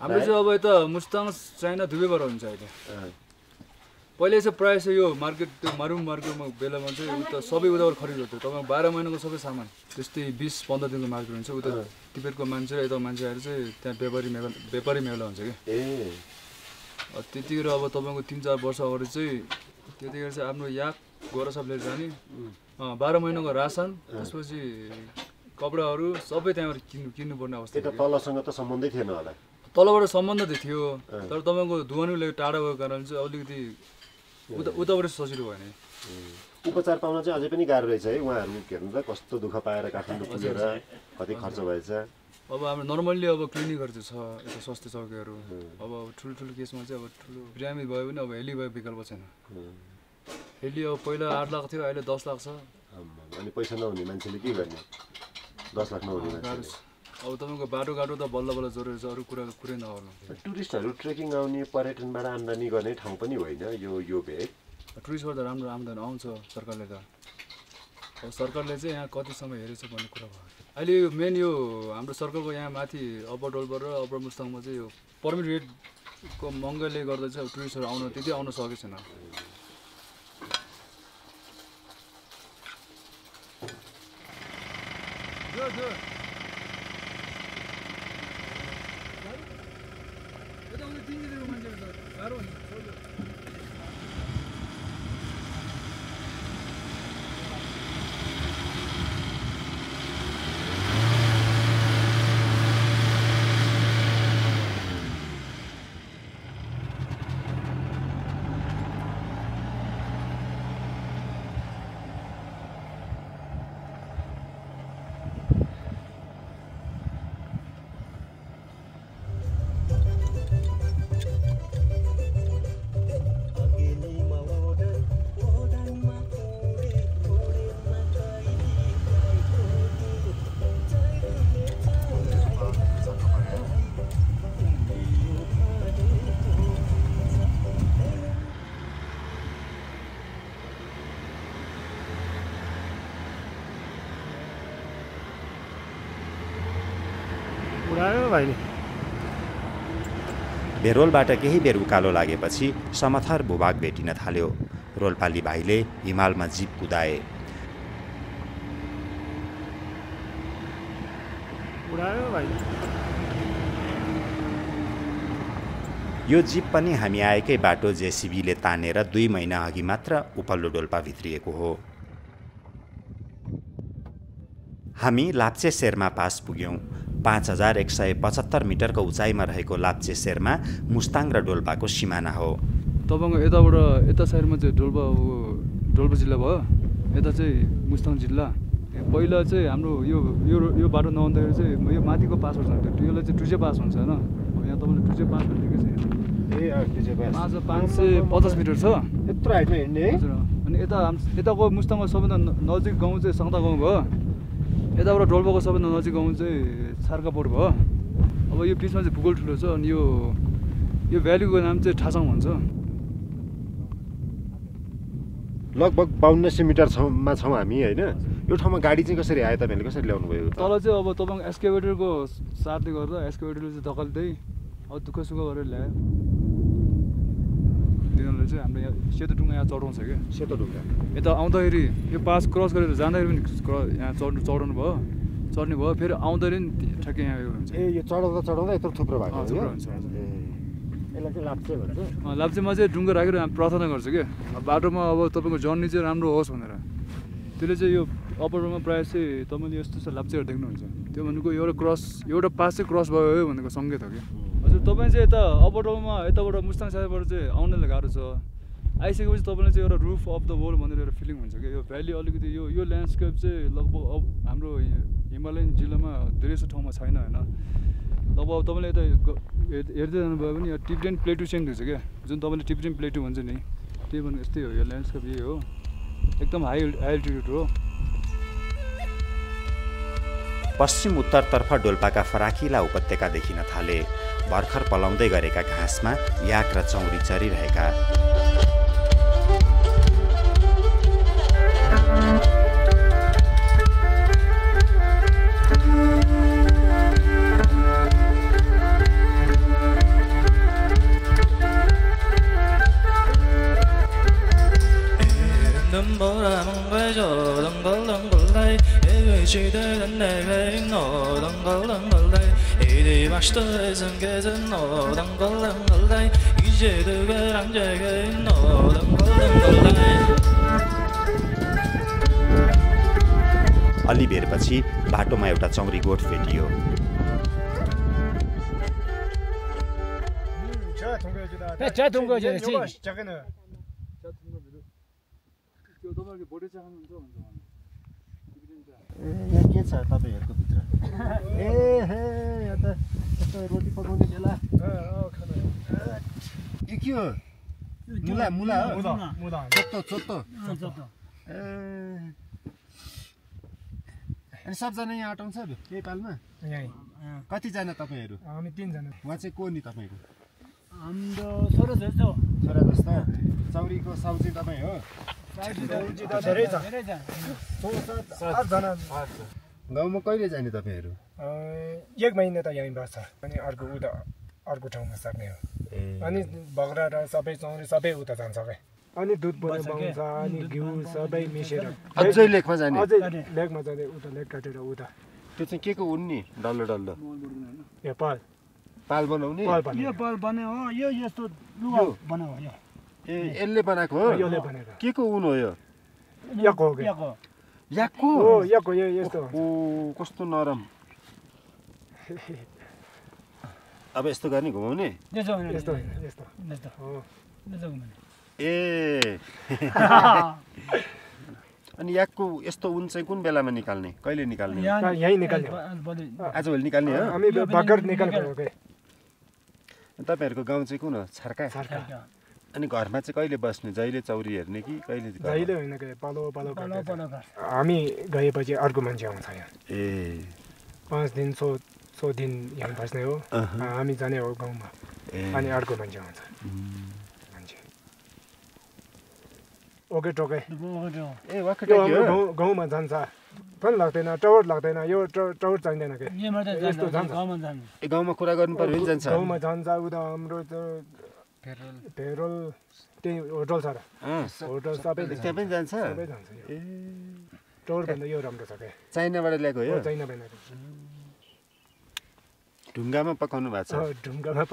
हाम्रो चाहिँ अब यता मुस्ताङ चाइना दुवैबाट हुन्छ अहिले। पहिले चाहिँ प्रायः चाहिँ यो मार्केट त्यो मारुङ मार्केटमा बेलामा चाहिँ उता सबै उताबाट खरिद गर्थ्यो। तपाईँको 12 महिनाको सबै सामान त्यस्तै 20-15 दिनको मार्केट हुन्छ। उता तिब्बतको मान्छे र यता मान्छे आएर चाहिँ त्यहाँ व्यापारी मेला हुन्छ कि। त्यतिखेर अब तपाईँको 3-4 वर्ष अगाडि चाहिँ त्यतिखेर चाहिँ आफ्नो याक गोरा सब लिएर जाने, 12 महिनाको रासन, त्यसपछि कपडाहरू सबै त्यहाँबाट किन्नुपर्ने अवस्था।
यता तलसँग त सम्बन्धै थिएन होला?
तलबाट सम्बन्ध त थियो, तर तपाईँको दुवानीले टाढा भएको कारण चाहिँ अलिकति उताबाट सजिलो भयो नि।
उपचार पाउन चाहिँ अझै पनि गाह्रो रहेछ है। उहाँहरू हेर्नु त कस्तो दुःख पाएर काठमाडौँ पुगेर कति खर्च भएछ।
अब हाम्रो नर्मल्ली अब क्लिनिकहरू चाहिँ छ यता स्वास्थ्य चौकीहरू। अब ठुल्ठुलो केसमा चाहिँ अब ठुलो बिरामी भयो भने अब हेली भयो विकल्प छैन। हेली अब पहिला 8 लाख थियो, अहिले 10 लाख छ।
अनि पैसा नहुने मान्छेले के गर्ने? 10 लाख नहुने मान्छेले
अब तपाईँको बाटोघाटो त बल्ल बल्ल जोडेर छ, अरू कुरै नगर्नु।
टुरिस्टहरू ट्रेकिङ आउने, पर्यटनबाट आम्दानी गर्ने ठाउँ पनि होइन यो भेग।
टुरिस्टबाट राम्रो आम्दानी आउँछ सरकारले त। अब सरकारले चाहिँ यहाँ कतिसम्म हेरेछ भन्ने कुरा भयो। अहिले मेन यो हाम्रो सर्कलको यहाँ माथि अप्पर डोल्पा र अप्पर मुस्ताङमा चाहिँ यो पर्मिट रेटको महँगाइले गर्दा चाहिँ टुरिस्टहरू त्यति आउन सकेको छैन।
भेरोलबाट केही बेर उकालो लागेपछि समथर भूभाग भेटिन थाल्यो। रोल्पाली भाइले हिमालमा जीप कुदाए।
उडायो भाइले।
यो जीप पनि हामी आएकै बाटो जेसीबीले तानेर 2 महिना अघि मात्र उपल्लो डोल्पा भित्रिएको हो। हामी लाप्चे शेर्मा पास पुग्यौं। 5175 मिटरको उचाइमा रहेको लाप्चे शेर्मा मुस्ताङ र डोल्पाको सिमाना हो।
तपाईको यताबाट यता साइडमा चाहिँ डोल्पा जिल्ला भयो, यता चाहिँ मुस्ताङ जिल्ला। पहिला चाहिँ हाम्रो यो बाटो नहुँदाखेरि चाहिँ यो माथिको पास हुन्छ, यसलाई चाहिँ टुजे पास हुन्छ हैन। अब यहाँ तपाईले टुजे पास भनेको छ।
ए टुजे पास
550 मिटर छ।
यत्रो हाइटमा हिँड्ने है।
हजुर। अनि यताको मुस्ताङको सबैभन्दा नजिक गाउँ चाहिँ सङ्ता गाउँ भयो। यताबाट डोल्पाको सबैभन्दा नजिक गाउँ चाहिँ छार्कापोट भयो। अब यो बिचमा चाहिँ भूगोल ठुलो छ। अनि यो भ्यालीको नाम चाहिँ ठासाङ भन्छ।
लगभग 5200 मिटरमा छौँ हामी हैन। यो ठाउँमा गाडी चाहिँ कसरी आयो, तपाईहरुले कसरी ल्याउनु भयो?
तल चाहिँ अब तपाईको एक्सकेभेटरको साथले गर्दा एक्सकेभेटरले चाहिँ धकल्दै अब दुःख सुख गरेर ल्यायो। तिनीहरूले चाहिँ हाम्रो यहाँ सेतो ढुङ्गा यहाँ चढाउँछ क्या।
सेतो ढुङ्गा
यता आउँदाखेरि यो पास क्रस गरेर जाँदाखेरि पनि यहाँ चढाउनु भयो, चढ्ने भयो। फेरि आउँदाखेरि पनि ठ्याक्कै यहाँ हुन्छ।
ए यो चढाउँदा यत्रो थुप्रो भएको हो।
थुप्रो हुन्छ।
यसलाई चाहिँ लाप्चे भन्छ।
लाप्चेमा चाहिँ ढुङ्गा राखेर प्रार्थना गर्छ क्या। बाटोमा अब तपाईँको जर्नी चाहिँ राम्रो होस् भनेर। त्यसले चाहिँ यो अपरमा प्रायः चाहिँ तपाईँले यस्तो लाप्चेहरू देख्नुहुन्छ। त्यो भनेको एउटा पास चाहिँ क्रस भयो भनेको सङ्केत हो क्या। हजुर तपाईँ चाहिँ यता अपटलमा यताबाट मुस्ताङ साइडबाट चाहिँ आउनलाई गाह्रो छ। आइसकेपछि तपाईँले चाहिँ एउटा रुफ अफ द वर्ल्ड भनेर एउटा फिलिङ हुन्छ क्या। यो भ्याली अलिकति यो ल्यान्डस्केप चाहिँ लगभग अब हाम्रो हिमालयन जिल्लामा धेरै जस्तो ठाउँमा छैन होइन। अब तपाईँले यता हेर्दै जानुभयो भने यो टिबेटन प्लेटु चेन्ज हुन्छ क्या। जुन तपाईँले टिबेटन प्लेटु भन्छ नि, त्यही भनेको यस्तै हो। यो ल्यान्डस्केप यही हो, एकदम हाई एल्टिट्युड हो।
पश्चिम उत्तरतर्फ डोल्पाका फराकिला उपत्यका देखिन थाले। भर्खर पलाउँदै गरेका घाँसमा याक र चौरी चरिरहेका। अलि बेरपछि बाटोमा एउटा चौरी गोठ भेटियो।
यहाँ के छ तपाईहरुको भित्र? ए हे यहाँ त यस्तो रोटी पकाउने बेला। यो के हो? मुला हो? चोत्तो। ए अनि सबजना यहाँ आटाउँछ नेपालमा?
यही।
कतिजना तपाईहरु?
हामी 3 जना।
उहाँ चाहिँ को नि तपाईको?
हाम्रो छोरा जस्तो।
चौरीको साउ चाहिँ तपाई हो?
धेरै छ। 7 जना।
गाउँमा कहिले जाने तपाईहरु?
1 महिना त यहीँ बस्छ। अनि अर्को ठाउँमा सक्ने हो। अनि बगरा र सबै चौरी सबै उता जान्छ के। अनि दुध पनि पाउँछ, अनि घिउ सबै मिसेर।
अझै लेकमा जाने?
अझै लेकमा जाने, उता लेक काटेर उता।
त्यो चाहिँ के को हुन् नि? डल्लो।
यो पाल
बनाउने?
यो पाल बन्यो हो। यो यस्तो लुगा बनायो हो। यो
ए यसले बनाएको हो?
यसले बनाएको।
के को ऊन हो यो?
याकको हो के?
याकको?
हो, याकको यो यस्तो।
ओ कस्तो नरम। अब यस्तो गर्ने घुमाउने?
यस्तो।
हो। ए अनि याकको यस्तो ऊन चाहिँ कुन बेलामा निकाल्ने? कहिले निकाल्ने?
यही निकाल्ने।
आजभोलि निकाल्ने हो?
हामी भर्खर निकालेको के।
तपाईहरुको गाउँ चाहिँ कुन हो? छर्का। अनि घरमा चाहिँ कहिले बस्ने? जहिले चौरी हेर्ने कि कहिले?
जहिले होइन के, पालो हामी गएपछि अर्को मान्छे आउँछ यहाँ।
ए
5 दिन 100 दिन यहाँ बस्ने हो। हामी जाने हो गाउँमा। अनि अर्को मान्छे आउँछ। ओके टोके।
ए वाके टोके हो?
गाउँमा जान्छ। पनि लाग्दैन, टावर लाग्दैन। यो टावर चाहिँदैन के।
यस्तो जान्छ गाउँमा जान्छ।
ए गाउँमा कुरा गर्नु पर्यो भने जान्छ।
गाउँमा जान्छ। उता हाम्रो फेरोल त्यही होटल छ र। होटल सबै
त्यहाँ पनि जान्छ?
सबै जान्छ। ए टावर भन्दा यो राम्रो छ के।
चाइनाबाट ल्याएको हो?
चाइनाबाट ल्याएको।
ढुङ्गामा पकाउनु भएको छ?
ढुङ्गामा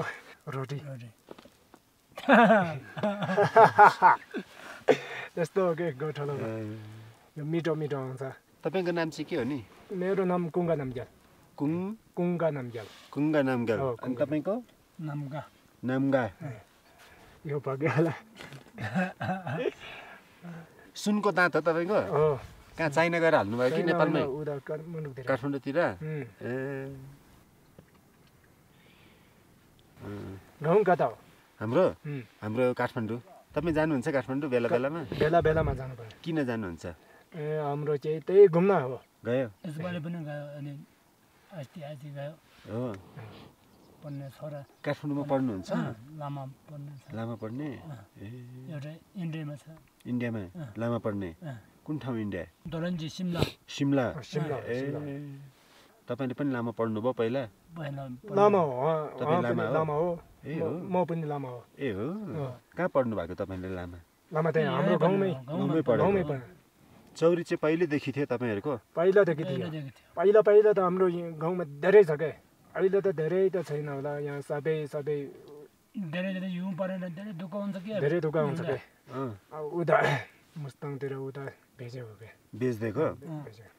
रोटी। त्यस्तो हो कि गोठलो यो मिठो मिठो आउँछ।
तपाईँको नाम चाहिँ के हो नि?
मेरो नाम कुङ्गा नामग्याल। कुङ्गा नामग्याल।
कुङ्गा नामग्याल। अनि तपाईँको?
नामगा।
नामगा।
यो भग्याला।
सुनको दाँत हो तपाईँको?
हो।
कहाँ चाइना गएर हाल्नुभयो कि नेपालमै? काठमाडौँतिर?
गाउँ कता हो?
हाम्रो काठमाडौँ। तपाईँ जानुहुन्छ काठमाडौँ बेला बेलामा?
बेला बेलामा जानु पर्यो।
किन जानुहुन्छ?
हाम्रो चाहिँ त्यही घुम्न हो।
गयो?
यसपालि पनि गयो अनि अस्ति गयो।
हो।
पढ्ने छोरा।
काठमाडौँमा पढ्नुहुन्छ?
लामा पढ्ने छ।
लामा पढ्ने?
एउटा इन्डियामा छ।
इन्डियामा लामा पढ्ने? कुन ठाउँ इन्डिया?
दोलन्जी सिमला।
सिमला? तपाईँले पनि लामा पढ्नुभयो पहिला?
लामा हो। लामा हो। म पनि लामा हो।
ए हो? कहाँ पढ्नु भएको तपाईँले लामा?
लामा त हाम्रो गाउँमै पढ्नु।
चौरी चाहिँ पहिलेदेखि थियो तपाईँहरूको?
पहिलादेखि थियो। पहिला त हाम्रो गाउँमा धेरै छ क्या। अहिले त धेरै त छैन होला यहाँ सबै
धेरै हिउँ परेर धेरै दुःख हुन्छ कि?
धेरै दुःख हुन्छ क्या। उता मुस्ताङतिर उता भेजेको क्या।
बेच्दिएको?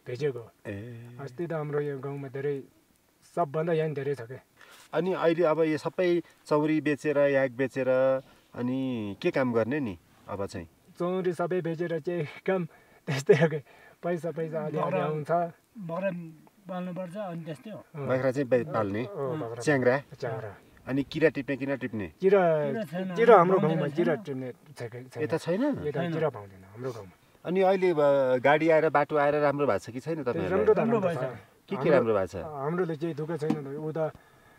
भेजेको। अस्ति त हाम्रो यो गाउँमा धेरै सबभन्दा यहाँ धेरै छ क्या।
अनि अहिले अब यो सबै चौरी बेचेर याक बेचेर अनि के काम गर्ने नि अब चाहिँ?
चौरी सबै बेचेर चाहिँ काम त्यस्तै हो क्या। पैसा अलिअलि आउँछ।
बाख्रा पाल्नुपर्छ अनि त्यस्तै हो।
बाख्रा चाहिँ पाल्ने? च्याङ्रा? अनि किरा टिप्ने?
किरा हाम्रो गाउँमा किरा टिप्ने
यता छैन?
यता किरा पाउँदैन हाम्रो गाउँमा।
अनि अहिले गाडी आएर बाटो आएर राम्रो भएको छ कि छैन तपाईँहरूलाई?
राम्रो छ।
के राम्रो भएको छ?
हाम्रोले चाहिँ दुःख छैन। उता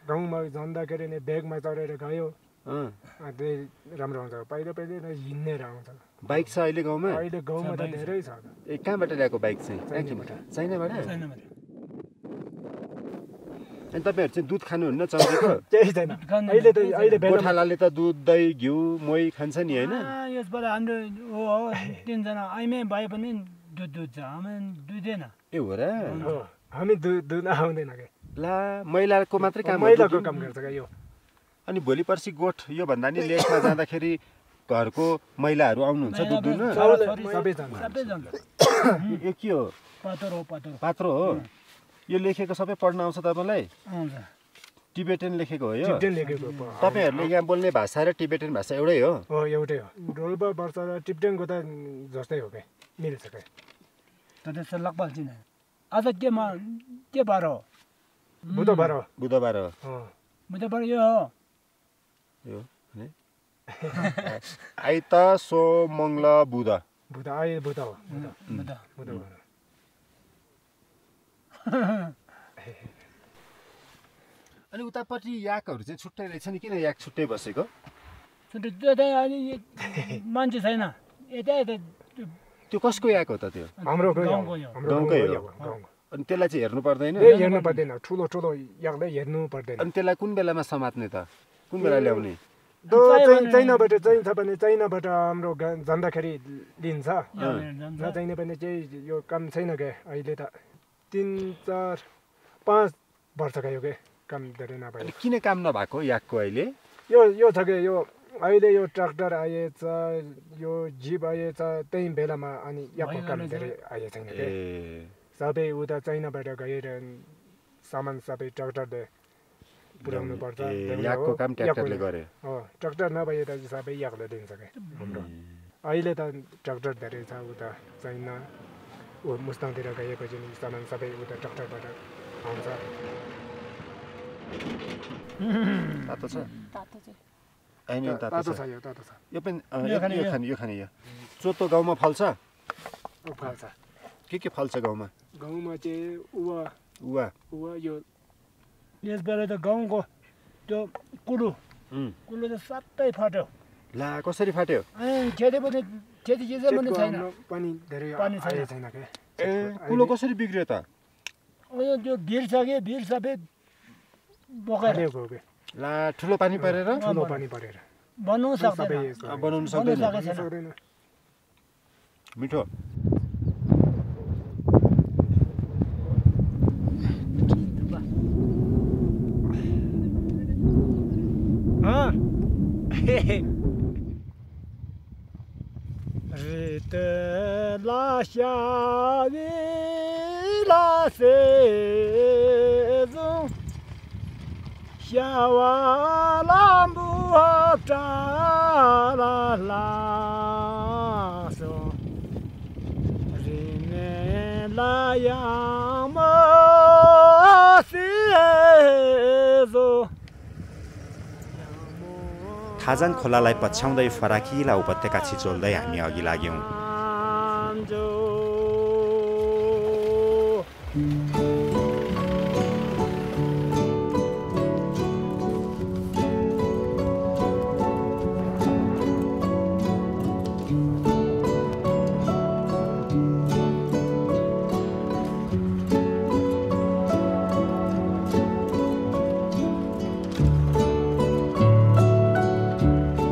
गाउँमा जाँदाखेरि नै ब्यागमा चढेर गयो त्यही राम्रो हुन्छ। पहिला हिँडेर आउँछ।
बाइक छ अहिले गाउँमा?
अहिले गाउँमा त धेरै छ।
कहाँबाट ल्याएको बाइक चाहिँ? चाइनाबाट? अनि तपाईँहरू चाहिँ दुध खानुहुन्न चौरीको?
केही छैन। अहिले
गोठालाले त दुध दही घिउ मोही खान्छ नि होइन?
यसबाट हाम्रो हो 3 जना आइमै भए पनि दुध दुध छ। हामी दुधेन।
ए हो र?
हामी दुध आउँदैन क्या।
ला महिलाको मात्रै काम?
महिलाको काम गर्छ क्या यो।
अनि भोलि पर्सि गोठ यो भन्दा नि लेखमा जाँदाखेरि घरको महिलाहरू आउनुहुन्छ दुध दुन? यो के हो? पात्रो हो? यो लेखेको सबै पढ्न आउँछ तपाईँलाई? टिबेटन लेखेको हो यो? तपाईँहरूले यहाँ बोल्ने भाषा र टिबेटन भाषा एउटै हो?
एउटै हो। रोल्पा वर्ष र टिबेटनको त जस्तै हो क्या। मिल्छ क्या।
त्यस्तो लगभग छैन। आज के बार हो?
बुधबार हो।
बुधबार हो।
बुधबार यो हो।
आइत सो मङ्गल बुध।
बुध हो।
अनि उतापट्टि याकहरू चाहिँ छुट्टै रहेछ नि? किन याक छुट्टै बसेको?
मान्छे छैन।
त्यो कसको याक हो त त्यो?
हाम्रो
गाउँकै हो। अनि त्यसलाई चाहिँ हेर्नु पर्दैन?
हेर्नु पर्दैन। ठुलो याकलाई हेर्नु पर्दैन।
अनि त्यसलाई कुन बेलामा समात्ने त? कुन बेला ल्याउने?
चाइनाबाट चाहिन्छ भने चाइनाबाट हाम्रो जाँदाखेरि लिन्छ। नचाहिने भने चाहिँ यो काम छैन क्या। अहिले त 3, 4, 5 वर्ष गयो क्या काम धेरै नभए।
किन काम नभएको याकको अहिले?
यो छ कि यो अहिले यो ट्र्याक्टर आएछ, यो जिप आएछ त्यही बेलामा। अनि याकको काम धेरै आएको छैन क्या। सबै उता चाइनाबाट गएर सामान सबै ट्र्याक्टरले पुर्याउनु पर्छ।
याकको काम ट्र्याक्टरले गरे?
ट्र्याक्टर नभए त सबै याकले दिन्छ क्या हाम्रो। अहिले त ट्र्याक्टर धेरै छ उता चाइना मुस्ताङतिर गएपछि सामान सबै उता ट्र्याक्टरबाट आउँछ।
तातो छ?
तातो छ।
यो पनि यो खाने यो चोतो गाउँमा फल्छ?
फल्छ।
के फल्छ गाउँमा?
गाउँमा चाहिँ
उवा
यो
यसबाट त गाउँको त्यो कुलो त सबै फाट्यो।
ला कसरी फाट्यो?
खेती पनि छैन।
पानी छैन क्या।
कुलो कसरी बिग्रियो त?
त्यो भिर छ कि भिर सबै बोकेर
ला ठुलो पानी परेर?
बनाउनु सक्दैन।
मिठो।
शाविला सेजु शावाला बुहाटाला लासो रिने लायाम सेजु
थाजाङ खोलालाई पछ्याउँदै फराकिला उपत्यका छिचोल्दै हामी अघि लाग्यौं।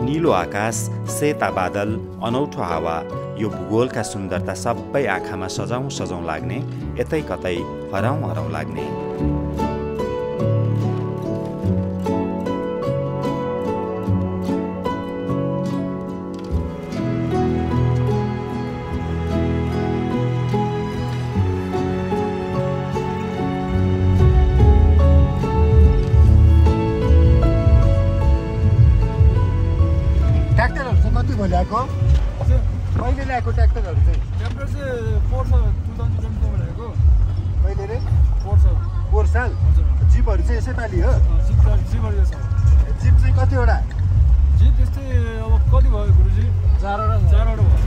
नीलो आकाश, सेता बादल, अनौठो हावा, यो भूगोलका सुन्दरता सबै आँखामा सजाउँ सजाउँ लाग्ने, यतै कतै हराउँ हराउँ लाग्ने।
कहिले ल्याएको ट्र्याक्टरहरू चाहिँ?
ट्र्याक्टर चाहिँ पोहोर 2020 ल्याएको।
कहिले रे?
पोहोर
साल? जिपहरू चाहिँ यसैपालि हो?
जिपहरू यो छ।
जिप चाहिँ कतिवटा?
जिप त्यस्तै अब कति भयो गुरुजी? 4वटा भयो।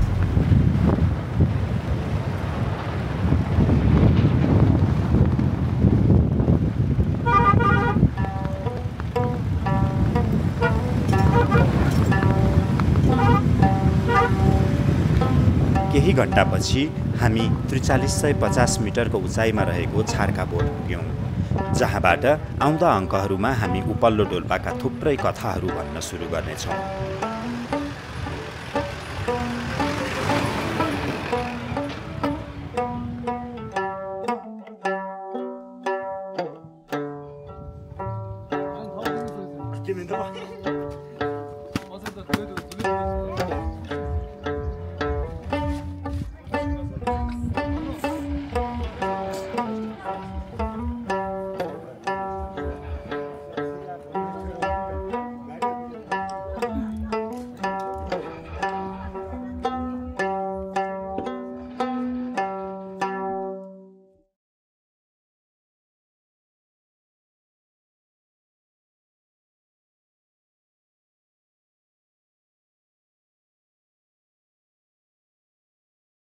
केही घण्टापछि हामी 4350 मिटरको उचाइमा रहेको छार्का बोट पुग्यौँ, जहाँबाट आउँदा अङ्कहरूमा हामी उपल्लो डोल्पाका थुप्रै कथाहरू भन्न सुरु गर्नेछौँ।
के